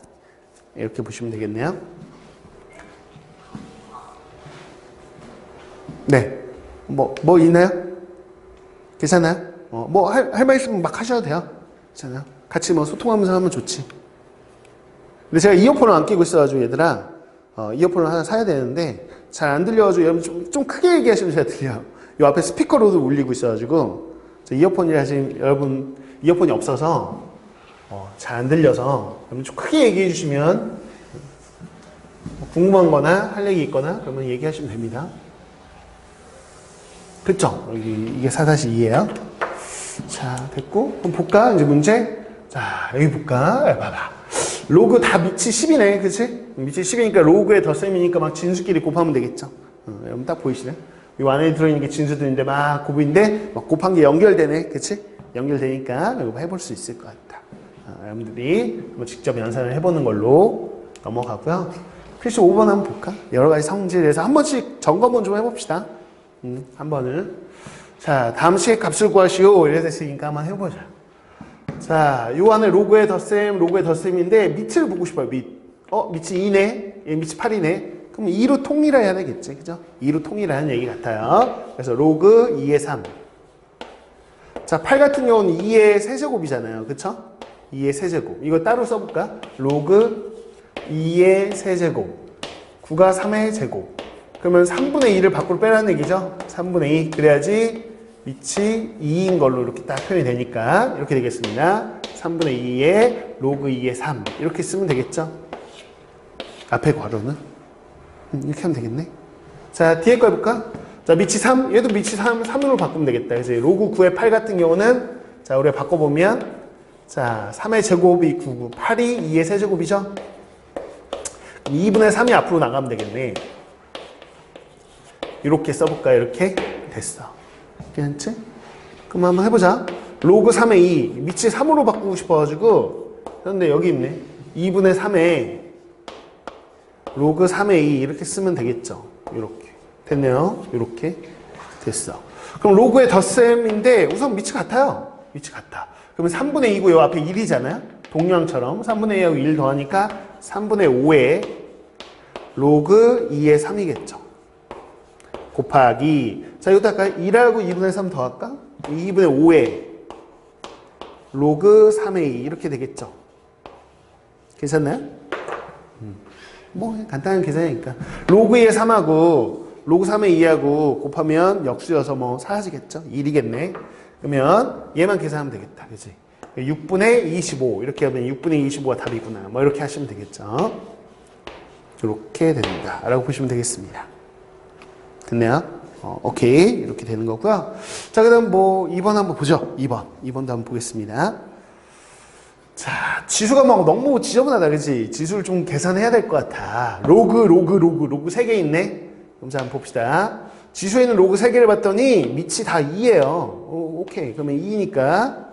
이렇게 보시면 되겠네요. 네. 뭐 있나요? 괜찮아요? 뭐 할 말 있으면 막 하셔도 돼요. 괜찮아요? 같이 뭐 소통하면서 하면 좋지. 근데 제가 이어폰을 안 끼고 있어가지고 얘들아 이어폰을 하나 사야 되는데 잘 안 들려가지고 여러분 좀 크게 얘기하시면 잘 들려요. 요 앞에 스피커로도 울리고 있어가지고 이어폰이라 지금 여러분 이어폰이 없어서 잘 안 들려서 여러분 좀 크게 얘기해 주시면 궁금한 거나 할 얘기 있거나 그러면 얘기하시면 됩니다. 그쵸? 이게 4-2예요. 자, 됐고 그럼 볼까? 이제 문제. 자, 여기 볼까? 봐봐. 로그 다 밑이 10이네. 그치? 밑이 10이니까 로그의 덧셈이니까 막 진수끼리 곱하면 되겠죠. 여러분 딱 보이시네? 이 안에 들어있는 게 진수들인데 막 곱인데 막 곱한 게 연결되네. 그치? 연결되니까 이거 해볼 수 있을 것 같다. 여러분들이 한번 직접 연산을 해보는 걸로 넘어가고요. 필수 5번 한번 볼까? 여러 가지 성질에서 한 번씩 점검은 좀 해봅시다. 한 번은. 자, 다음 시의 값을 구하시오. 이래 됐으니까 한번 해보자. 자, 요 안에 로그의 덧셈인데 밑을 보고 싶어요. 밑이 2네. 얘 밑이 8이네. 그럼 2로 통일해야 되겠지. 그죠? 2로 통일하는 얘기 같아요. 그래서 로그 2의 3 자, 8 같은 경우는 2의 세제곱이잖아요. 그쵸? 2의 세제곱. 이거 따로 써볼까? 로그 2의 세제곱. 9가 3의 제곱. 그러면 3분의 2를 밖으로 빼라는 얘기죠? 3분의 2. 그래야지 밑이 2인 걸로 이렇게 딱 표현이 되니까 이렇게 되겠습니다. 3분의 2의 로그 2의 3. 이렇게 쓰면 되겠죠? 앞에 괄호는? 이렇게 하면 되겠네. 자, 뒤에 거 해볼까? 자, 밑이 3. 얘도 밑이 3으로 바꾸면 되겠다. 그래서 로그 9의 8 같은 경우는 자, 우리가 바꿔보면 자, 3의 제곱이 9, 8이 2의 세제곱이죠? 2분의 3이 앞으로 나가면 되겠네. 이렇게 써볼까? 이렇게? 됐어. 괜찮지? 그럼 한번 해보자. 로그 3의 2. 밑이 3으로 바꾸고 싶어가지고 그런데 여기 있네. 2분의 3에 로그 3의 2 이렇게 쓰면 되겠죠. 이렇게. 됐네요. 이렇게. 됐어. 그럼 로그의 덧셈인데 우선 밑이 같아요. 밑이 같아. 그러면 3분의 2고 요 앞에 1이잖아요. 동량처럼 3분의 2하고 1 더하니까 3분의 5에 로그 2의 3이겠죠. 곱하기 자 이것도 아까 1하고 2분의 3 더할까? 2분의 5에 로그 3의 2 이렇게 되겠죠. 괜찮나요? 뭐 간단한 계산이니까 로그 2의 3하고 로그 3의 2하고 곱하면 역수여서 뭐 사라지겠죠. 1이겠네. 그러면 얘만 계산하면 되겠다. 그치? 6분의 25 이렇게 하면 6분의 25가 답이구나. 뭐 이렇게 하시면 되겠죠. 이렇게 됩니다. 라고 보시면 되겠습니다. 됐네요? 오케이. 이렇게 되는 거고요. 자, 그 다음 뭐 2번 한번 보죠. 2번도 한번 보겠습니다. 자, 지수가 막 너무 지저분하다. 그치? 지수를 좀 계산해야 될 것 같아. 로그 3개 있네. 그럼 자, 한번 봅시다. 지수에 있는 로그 3개를 봤더니 밑이 다 2예요. 오케이. 그러면 2니까.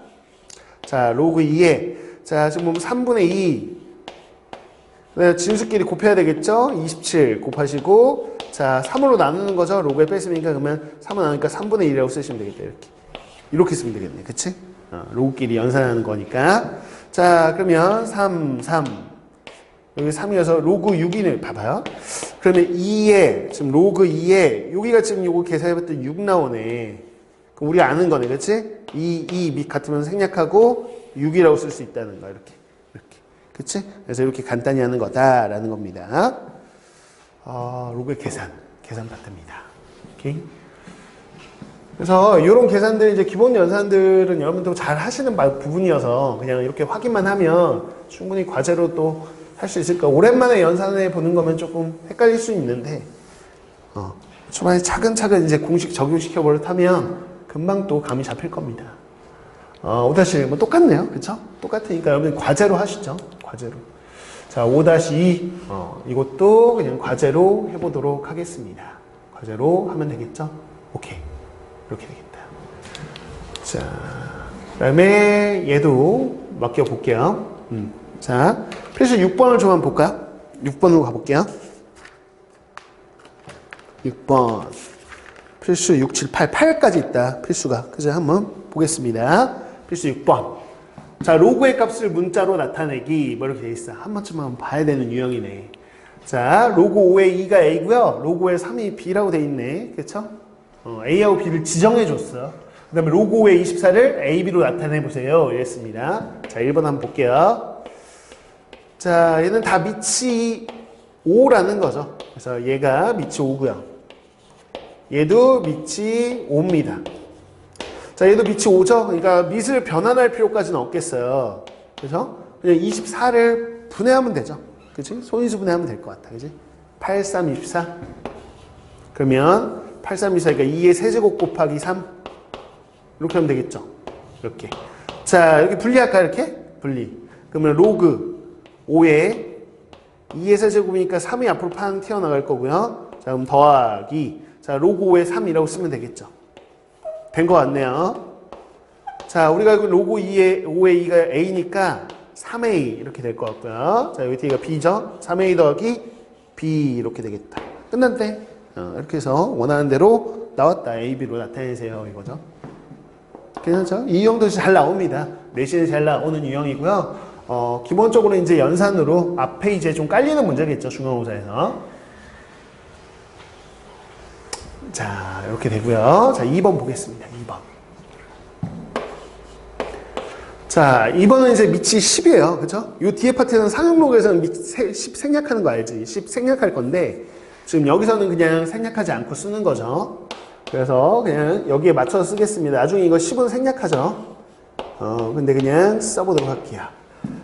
자, 로그 2에. 자, 지금 보면 3분의 2. 진수끼리 곱해야 되겠죠? 27 곱하시고. 자, 3으로 나누는 거죠. 로그에 뺐으니까 그러면 3으로 나누니까 3분의 1이라고 쓰시면 되겠다. 이렇게. 이렇게 쓰면 되겠네. 그치? 로그끼리 연산하는 거니까. 자, 그러면 3. 여기 3이어서 로그 6이네. 봐봐요. 그러면 2에, 지금 로그 2에, 여기가 지금 요거 계산해봤더니 6 나오네. 그럼 우리가 아는 거네. 그치? 2 같으면 생략하고 6이라고 쓸 수 있다는 거. 이렇게. 그치? 그래서 이렇게 간단히 하는 거다라는 겁니다. 로그의 계산 파트입니다. 오케이? 그래서 이런 계산들 이제 기본 연산들은 여러분도 잘 하시는 부분이어서 그냥 이렇게 확인만 하면 충분히 과제로 또 할 수 있을까. 오랜만에 연산해 보는 거면 조금 헷갈릴 수 있는데 초반에 차근차근 이제 공식 적용시켜 버릇하면 금방 또 감이 잡힐 겁니다. 5-1 뭐 똑같네요. 그쵸? 똑같으니까 여러분 과제로 하시죠. 과제로. 자, 5-2 이것도 그냥 과제로 해보도록 하겠습니다. 과제로 하면 되겠죠? 오케이. 이렇게 되겠다. 자, 그 다음에 얘도 맡겨볼게요. 자, 필수 6번을 좀 한번 볼까요? 6번으로 가볼게요. 6번. 필수 6, 7, 8. 8까지 있다. 필수가. 그래서 한번 보겠습니다. 필수 6번. 자, 로그의 값을 문자로 나타내기. 뭐 이렇게 돼 있어. 한 번쯤은 봐야 되는 유형이네. 자, 로그 5의 2가 A고요. 로그 5의 3이 B라고 돼 있네. 그쵸? A하고 B를 지정해 줬어. 그 다음에 로그 5의 24를 A, B로 나타내 보세요. 이랬습니다. 자, 1번 한번 볼게요. 자, 얘는 다 밑이 5라는 거죠. 그래서 얘가 밑이 5고요. 얘도 밑이 5입니다. 자, 얘도 밑이 5죠? 그러니까 밑을 변환할 필요까지는 없겠어요. 그래서 그냥 24를 분해하면 되죠. 그치? 소인수 분해하면 될 것 같아. 그치? 8, 3, 24. 그러면 8, 3, 24, 그러니까 2의 세제곱 곱하기 3. 이렇게 하면 되겠죠. 이렇게. 자, 여기 분리할까, 이렇게? 분리. 그러면 로그 5에 2의 세제곱이니까 3이 앞으로 팡 튀어나갈 거고요. 자, 그럼 더하기. 자, 로그 5에 3이라고 쓰면 되겠죠. 된 것 같네요. 자, 우리가 로그 5의 2가 A니까 3A 이렇게 될 것 같고요. 자, 여기 뒤가 B죠. 3A 더하기 B 이렇게 되겠다. 끝났대. 이렇게 해서 원하는 대로 나왔다. A, B로 나타내세요. 이거죠. 괜찮죠? 이 유형도 잘 나옵니다. 내신에 잘 나오는 유형이고요. 기본적으로 이제 연산으로 앞에 이제 좀 깔리는 문제겠죠. 중간고사에서. 자, 이렇게 되고요. 자, 2번 보겠습니다. 2번. 자, 이번은 이제 밑이 10이에요. 그죠? 요 뒤에 파트는 상용록에서는 밑 10 생략하는 거 알지? 10 생략할 건데, 지금 여기서는 그냥 생략하지 않고 쓰는 거죠. 그래서 그냥 여기에 맞춰서 쓰겠습니다. 나중에 이거 10은 생략하죠. 근데 그냥 써보도록 할게요.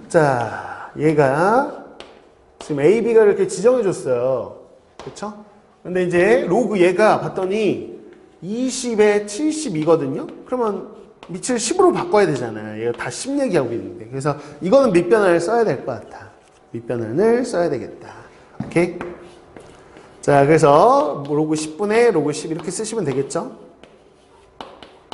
자, 얘가 지금 A, B가 이렇게 지정해 줬어요. 그쵸? 근데 이제 로그 얘가 봤더니 20에 72거든요? 그러면 밑을 10으로 바꿔야 되잖아요. 얘가 다 10 얘기하고 있는데. 그래서 이거는 밑변환을 써야 될 것 같아. 밑변환을 써야 되겠다. 오케이? 자, 그래서 로그 10분의 로그 10 이렇게 쓰시면 되겠죠?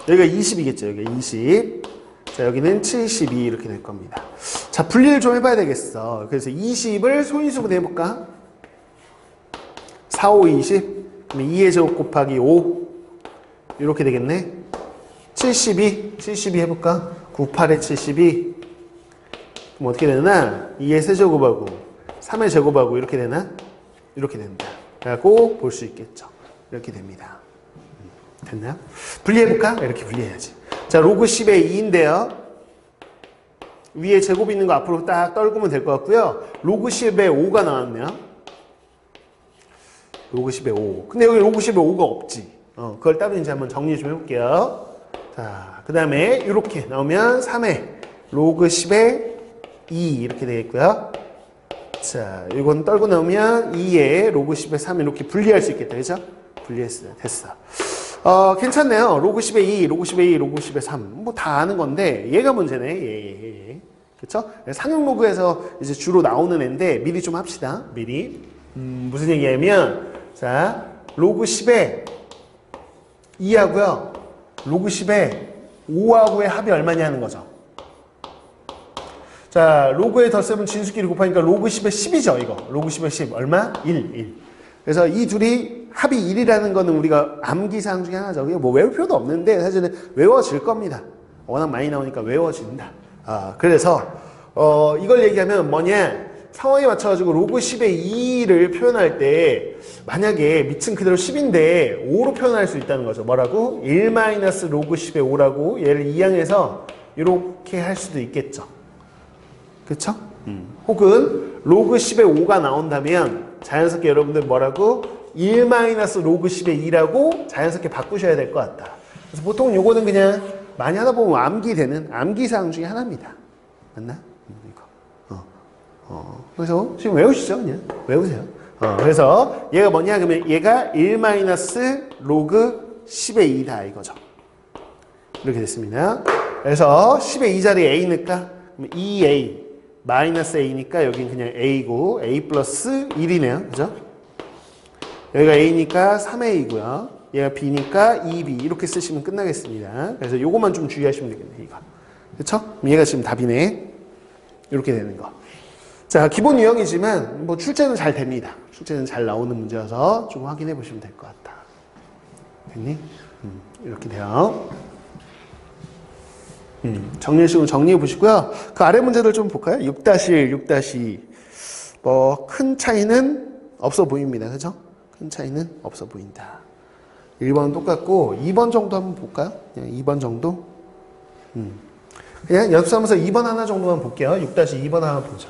여기가 20이겠죠. 여기가 20. 자, 여기는 72 이렇게 될 겁니다. 자, 분리를 좀 해봐야 되겠어. 그래서 20을 소인수분해 해볼까? 4, 5, 20. 그럼 2의 제곱 곱하기 5. 이렇게 되겠네. 72 해볼까? 9, 8에 72. 그럼 어떻게 되나? 2의 세제곱하고 3의 제곱하고 이렇게 되나? 이렇게 된다. 라고 볼 수 있겠죠. 이렇게 됩니다. 됐나요? 분리해볼까? 이렇게 분리해야지. 자, 로그 10의 2인데요. 위에 제곱 있는 거 앞으로 딱 떨구면 될 것 같고요. 로그 10의 5가 나왔네요. 로그 10의 5. 근데 여기 로그 10의 5가 없지. 그걸 따로 이제 한번 정리 좀 해볼게요. 자, 그 다음에 이렇게 나오면 3의 로그 10의 2 이렇게 되겠고요. 자, 이건 떨고 나오면 2의 로그 10의 3 이렇게 분리할 수 있겠다. 그죠? 분리했어요. 됐어. 괜찮네요. 로그 10의 2, 로그 10의 2, 로그 10의 3. 뭐 다 아는 건데, 얘가 문제네. 얘. 그쵸? 상용 로그에서 이제 주로 나오는 애인데, 미리 좀 합시다. 미리. 무슨 얘기냐면, 자, 로그 10의 2하고요. 로그 10의 5하고의 합이 얼마냐 하는 거죠. 자, 로그의 덧셈은 진수끼리 곱하니까 로그 10의 10이죠, 이거. 로그 10의 10. 얼마? 1. 그래서 이 둘이 합이 1이라는 거는 우리가 암기사항 중에 하나죠. 뭐 외울 필요도 없는데 사실은 외워질 겁니다. 워낙 많이 나오니까 외워진다. 그래서 이걸 얘기하면 뭐냐? 상황에 맞춰가지고 로그 10의 2를 표현할 때 만약에 밑은 그대로 10인데 5로 표현할 수 있다는 거죠. 뭐라고? 1-로그 10의 5라고 얘를 이항해서 이렇게 할 수도 있겠죠. 그쵸? 혹은 로그 10의 5가 나온다면 자연스럽게 여러분들 뭐라고? 1-로그 10의 2라고 자연스럽게 바꾸셔야 될 것 같다. 그래서 보통 요거는 그냥 많이 하다 보면 암기되는 암기사항 중에 하나입니다. 맞나? 그래서 지금 외우시죠? 그냥 외우세요. 그래서 얘가 뭐냐? 그러면 얘가 1-로그 10의 2다 이거죠. 이렇게 됐습니다. 그래서 10의 2자리에 A 넣을까? 그럼 2A 마이너스 A니까 여긴 그냥 A고 A 플러스 1이네요. 그죠? 여기가 A니까 3A고요. 얘가 B니까 2B 이렇게 쓰시면 끝나겠습니다. 그래서 요것만 좀 주의하시면 되겠네. 이거. 그쵸? 얘가 지금 답이네. 이렇게 되는 거. 자, 기본 유형이지만 뭐 출제는 잘 됩니다. 출제는 잘 나오는 문제여서 좀 확인해 보시면 될 것 같다. 됐니? 이렇게 돼요. 정리식으로 정리해 보시고요. 그 아래 문제들 좀 볼까요? 6-1, 6-2. 뭐 큰 차이는 없어 보입니다. 그죠? 큰 차이는 없어 보인다. 1번은 똑같고 2번 정도 한번 볼까요? 그냥 2번 정도. 그냥 연습하면서 2번 하나 정도만 볼게요. 6-2번 하나 보죠.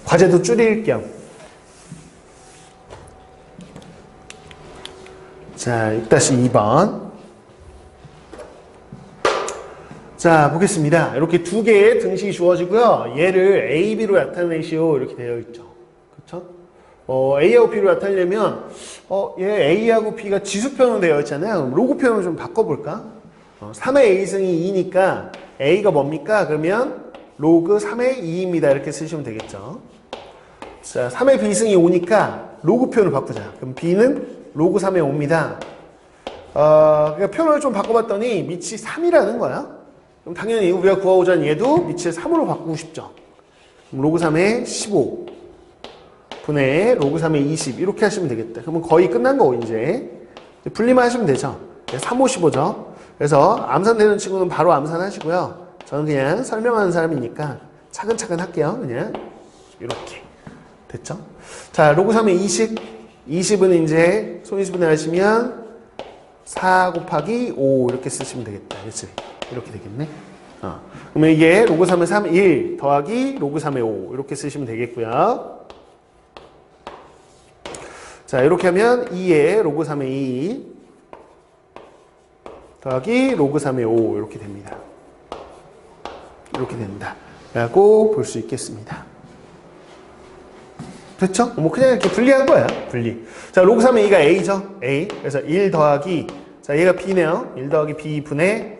과제도 줄일 겸. 자, 6-2번. 자, 보겠습니다. 이렇게 두 개의 등식이 주어지고요. 얘를 A, B로 나타내시오. 이렇게 되어 있죠. 그렇죠? A하고 B로 나타내려면 얘 A하고 B가 지수표현으로 되어 있잖아요. 로그 표현을 좀 바꿔볼까? 3의 A승이 2니까 A가 뭡니까? 그러면 로그 3의 2입니다. 이렇게 쓰시면 되겠죠. 자, 3의 B승이 5니까 로그 표현을 바꾸자. 그럼 B는 로그 3의 5입니다. 그러니까 표현을 좀 바꿔봤더니 밑이 3이라는 거야. 그럼 당연히 우리가 구하고자 얘도 밑을 3으로 바꾸고 싶죠. 그럼 로그 3의 15 분의 로그 3의 20 이렇게 하시면 되겠다. 그러면 거의 끝난 거고 이제 분리만 하시면 되죠. 3, 5, 15죠. 그래서 암산되는 친구는 바로 암산하시고요. 저는 그냥 설명하는 사람이니까 차근차근 할게요. 그냥 이렇게 됐죠. 자, 로그 3의 20 20은 이제 소인수분해 하시면 4 곱하기 5 이렇게 쓰시면 되겠다. 그렇지? 이렇게 되겠네. 그러면 이게 로그 3의 3, 1 더하기 로그 3의 5 이렇게 쓰시면 되겠고요. 자, 이렇게 하면 2의 로그 3의 2 더하기 로그 3의 5 이렇게 됩니다. 이렇게 된다 라고 볼 수 있겠습니다. 됐죠? 뭐 그냥 이렇게 분리한 거야. 분리. 자, 로그 3의 2가 a죠. a. 그래서 1 더하기, 자, 얘가 b네요. 1 더하기 b 분의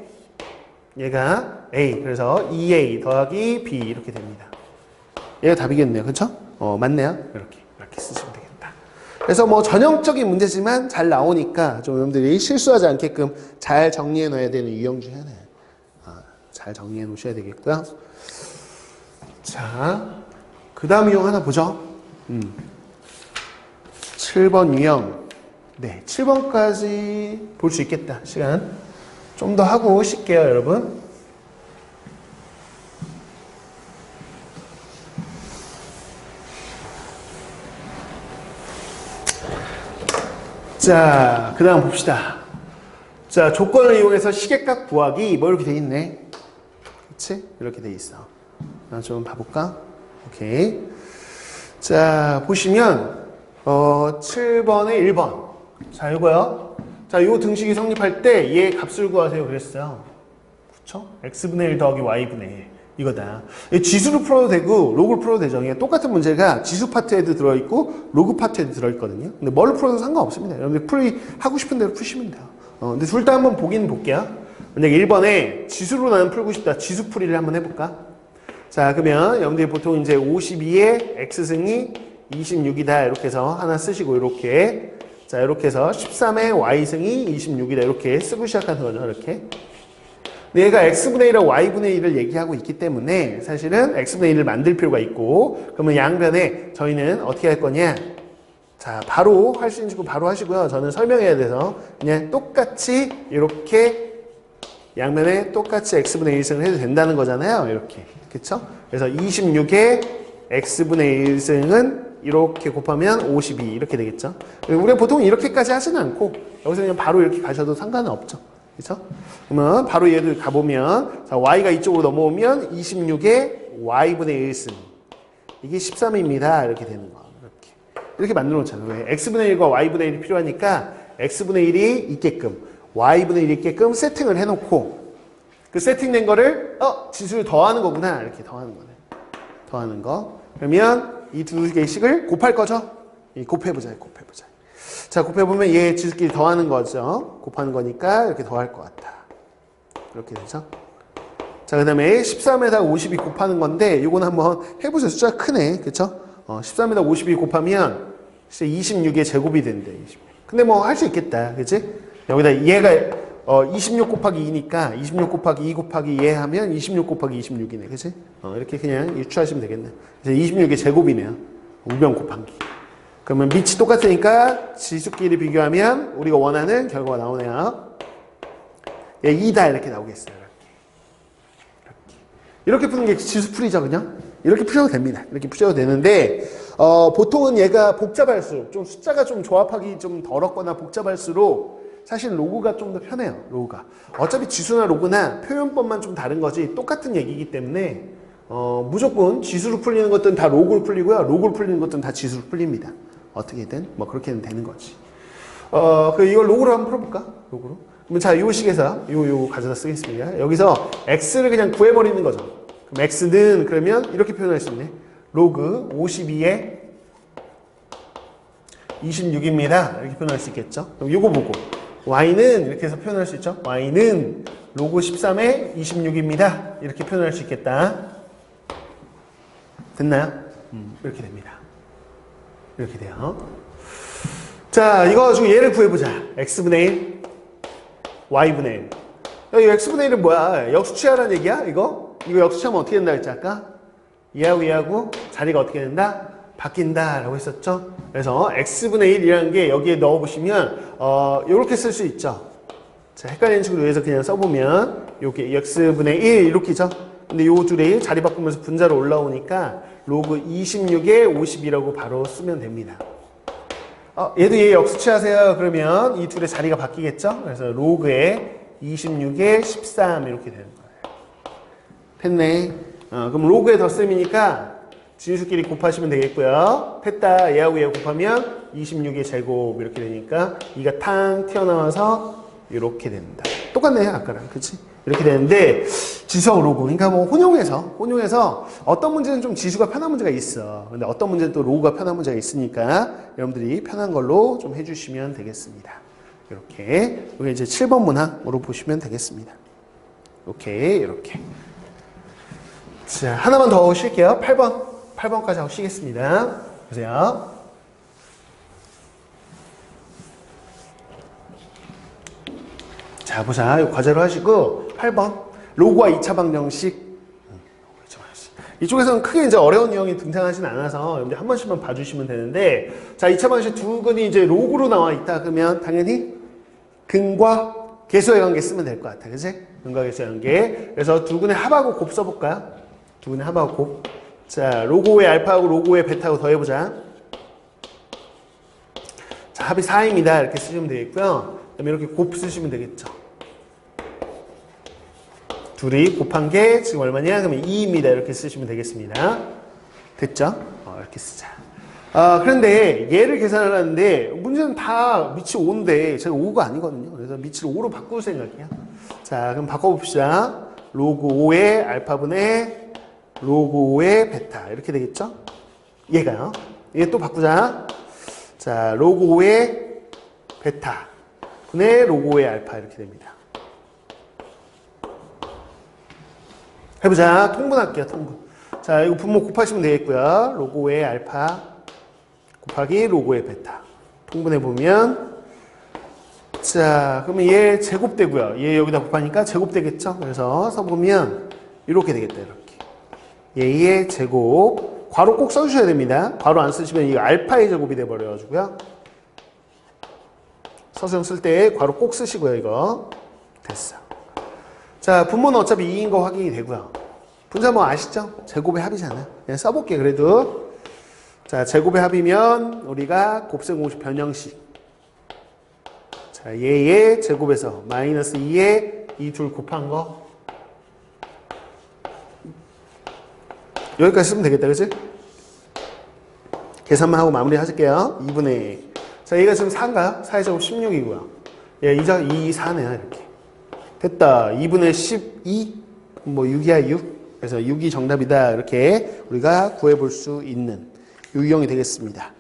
얘가 a. 그래서 2a 더하기 b 이렇게 됩니다. 얘가 답이겠네요. 그렇죠? 맞네요. 이렇게 쓰시면 되겠다. 그래서 뭐 전형적인 문제지만 잘 나오니까 좀 여러분들이 실수하지 않게끔 잘 정리해 놓아야 되는 유형 중에 하나예요. 잘 정리해 놓으셔야 되겠고요. 자, 그 다음 유형 하나 보죠. 7번 유형. 네, 7번까지 볼 수 있겠다. 시간 좀 더 하고 쉴게요, 여러분. 자, 그 다음 봅시다. 자, 조건을 이용해서 시계값 구하기. 뭐 이렇게 돼 있네. 그치? 이렇게 돼 있어. 좀 봐볼까? 오케이. 자, 보시면 7번에 1번. 자, 이거요. 자, 요 등식이 성립할 때 얘 값을 구하세요 그랬어요. 그쵸? x분의 1 더하기 y분의 1 이거다. 지수로 풀어도 되고 로그로 풀어도 되죠. 똑같은 문제가 지수 파트에도 들어있고 로그 파트에도 들어있거든요. 근데 뭘로 풀어도 상관없습니다. 여러분들 하고 싶은 대로 푸시면 돼요. 근데 둘 다 한번 보긴 볼게요. 만약에 1번에 지수로 나는 풀고 싶다. 지수풀이를 한번 해볼까? 자, 그러면 여러분들이 보통 이제 52의 x승이 26이다. 이렇게 해서 하나 쓰시고, 이렇게. 자, 이렇게 해서 13의 y승이 26이다. 이렇게 쓰고 시작하는 거죠. 이렇게. 근데 얘가 x분의 1하고 y분의 1을 얘기하고 있기 때문에 사실은 x분의 1을 만들 필요가 있고, 그러면 양변에 저희는 어떻게 할 거냐? 자, 바로 할 수 있는 거 바로 하시고요. 저는 설명해야 돼서 그냥 똑같이 이렇게 양면에 똑같이 x분의 1승을 해도 된다는 거잖아요. 이렇게. 그쵸? 그래서 26의 x분의 1승은 이렇게 곱하면 52 이렇게 되겠죠? 우리가 보통 이렇게까지 하지는 않고 여기서 그냥 바로 이렇게 가셔도 상관은 없죠. 그쵸? 그러면 바로 얘를 가보면 자, y가 이쪽으로 넘어오면 26의 y분의 1승 이게 13입니다. 이렇게 되는 거. 이렇게 만들어 놓잖아요. 왜? x분의 1과 y분의 1이 필요하니까 x분의 1이 있게끔 y분의 1이 있게끔 세팅을 해놓고 그 세팅된 거를 지수를 더하는 거구나. 이렇게 더하는 거네. 더하는 거. 그러면 이 두 개씩을 곱할 거죠? 곱해보자. 자, 곱해보면 얘 지수끼리 더하는 거죠. 곱하는 거니까 이렇게 더할 것 같다. 이렇게 되죠? 자, 그 다음에 13에다 52 곱하는 건데 이건 한번 해보세요. 숫자가 크네. 그쵸? 13에다 52 곱하면 26의 제곱이 된대. 26. 근데 뭐 할 수 있겠다. 그치? 여기다 얘가 26 곱하기 2니까 26 곱하기 2 곱하기 얘 하면 26 곱하기 26이네. 그치? 이렇게 그냥 유추하시면 되겠네. 그래서 26의 제곱이네요. 우변 곱한 기. 그러면 밑이 똑같으니까 지수끼리 비교하면 우리가 원하는 결과가 나오네요. 얘 2다 이렇게 나오겠어요. 이렇게 푸는 게 지수풀이죠. 그냥? 이렇게 푸셔도 됩니다. 이렇게 푸셔도 되는데 보통은 얘가 복잡할수록 좀 숫자가 좀 조합하기 좀 더럽거나 복잡할수록 사실 로그가 좀 더 편해요. 로그가. 어차피 지수나 로그나 표현법만 좀 다른 거지 똑같은 얘기이기 때문에 무조건 지수로 풀리는 것들은 다 로그로 풀리고요. 로그로 풀리는 것들은 다 지수로 풀립니다. 어떻게든 뭐 그렇게는 되는 거지. 이걸 로그로 한번 풀어볼까? 로그로. 그럼 자, 요 식에서 요 가져다 쓰겠습니다. 여기서 x를 그냥 구해버리는 거죠. 그럼 x는 그러면 이렇게 표현할 수 있네. 로그 52에 26입니다. 이렇게 표현할 수 있겠죠. 그럼 요거 보고 y는 이렇게 해서 표현할 수 있죠. y는 로그 13에 26입니다. 이렇게 표현할 수 있겠다. 됐나요? 이렇게 됩니다. 이렇게 돼요. 자, 이거 가지고 얘를 구해보자. x분의 1, y분의 1. 이 x분의 1은 뭐야? 역수치하라는 얘기야? 이거 역수치하면 어떻게 된다 했지 아까? 얘하고 자리가 어떻게 된다? 바뀐다 라고 했었죠. 그래서 x분의 1이라는 게 여기에 넣어보시면 이렇게 쓸 수 있죠. 자, 헷갈리는 식으로 위해서 그냥 써보면 이렇게 x분의 1 이렇게죠. 근데 요 둘이 자리 바꾸면서 분자로 올라오니까 로그 26에 50이라고 바로 쓰면 됩니다. 얘도 얘 역수치 하세요. 그러면 이 둘의 자리가 바뀌겠죠. 그래서 로그에 26에 13 이렇게 되는 거예요. 했네. 그럼 로그의 덧셈이니까 진수끼리 곱하시면 되겠고요. 됐다. 얘하고 얘 곱하면 26의 제곱 이렇게 되니까 2가 탕 튀어나와서 이렇게 된다. 똑같네 아까랑. 그치? 이렇게 되는데 지수하고 로그. 그러니까 뭐 혼용해서 어떤 문제는 좀 지수가 편한 문제가 있어. 근데 어떤 문제는 또 로그가 편한 문제가 있으니까 여러분들이 편한 걸로 좀 해주시면 되겠습니다. 이렇게. 이게 이제 7번 문항으로 보시면 되겠습니다. 이렇게. 자, 하나만 더 쉴게요. 8번까지 하고 쉬겠습니다. 보세요. 자, 보자. 이거 과제로 하시고 8번. 로그와 2차 방정식. 이쪽에서는 크게 이제 어려운 내용이 등장하진 않아서 여러분들 한 번씩만 봐주시면 되는데, 자, 2차 방정식 두 근이 이제 로그로 나와 있다 그러면 당연히 근과 계수의 관계 쓰면 될 것 같아. 그치? 근과 계수의 관계. 그래서 두 근의 합하고 곱 써볼까요? 두 근의 합하고 곱. 자, 로그의 알파하고 로그의 베타하고 더해보자. 자, 합이 4입니다. 이렇게 쓰시면 되겠고요. 그 다음에 이렇게 곱 쓰시면 되겠죠. 둘이 곱한 게 지금 얼마냐? 그러면 2입니다. 이렇게 쓰시면 되겠습니다. 됐죠? 이렇게 쓰자. 그런데 얘를 계산을 하는데 문제는 다 밑이 5인데 제가 5가 아니거든요. 그래서 밑을 5로 바꿀 생각이야. 자, 그럼 바꿔봅시다. 로그 5의 알파분의 로그 5의 베타 이렇게 되겠죠? 얘가요. 얘 또 바꾸자. 자, 로그 5의 베타 분의 로그 5의 알파 이렇게 됩니다. 해보자. 통분할게요. 통분. 자, 이거 분모 곱하시면 되겠고요. 로그 5의 알파 곱하기 로그 5의 베타 통분해보면, 자, 그러면 얘 제곱되고요. 얘 여기다 곱하니까 제곱되겠죠? 그래서 써보면 이렇게 되겠다. 이렇게. 얘의 제곱. 괄호 꼭 써주셔야 됩니다. 괄호 안 쓰시면 이 알파의 제곱이 돼버려가지고요. 서술형 쓸 때 괄호 꼭 쓰시고요. 이거. 됐어. 자, 분모는 어차피 2인 거 확인이 되고요. 분자 뭐 아시죠? 제곱의 합이잖아요. 그냥 써볼게 그래도. 자, 제곱의 합이면 우리가 곱셈 공식 변형식. 자, 얘의 제곱에서 마이너스 2에 이 둘 곱한 거. 여기까지 쓰면 되겠다. 그치? 계산만 하고 마무리 하실게요. 2분의 자, 얘가 지금 4인가요? 4의 제곱 16이고요. 얘 2, 4네요. 이렇게. 됐다. 2분의 12, 뭐 6이야 6. 그래서 6이 정답이다. 이렇게 우리가 구해볼 수 있는 유형이 되겠습니다.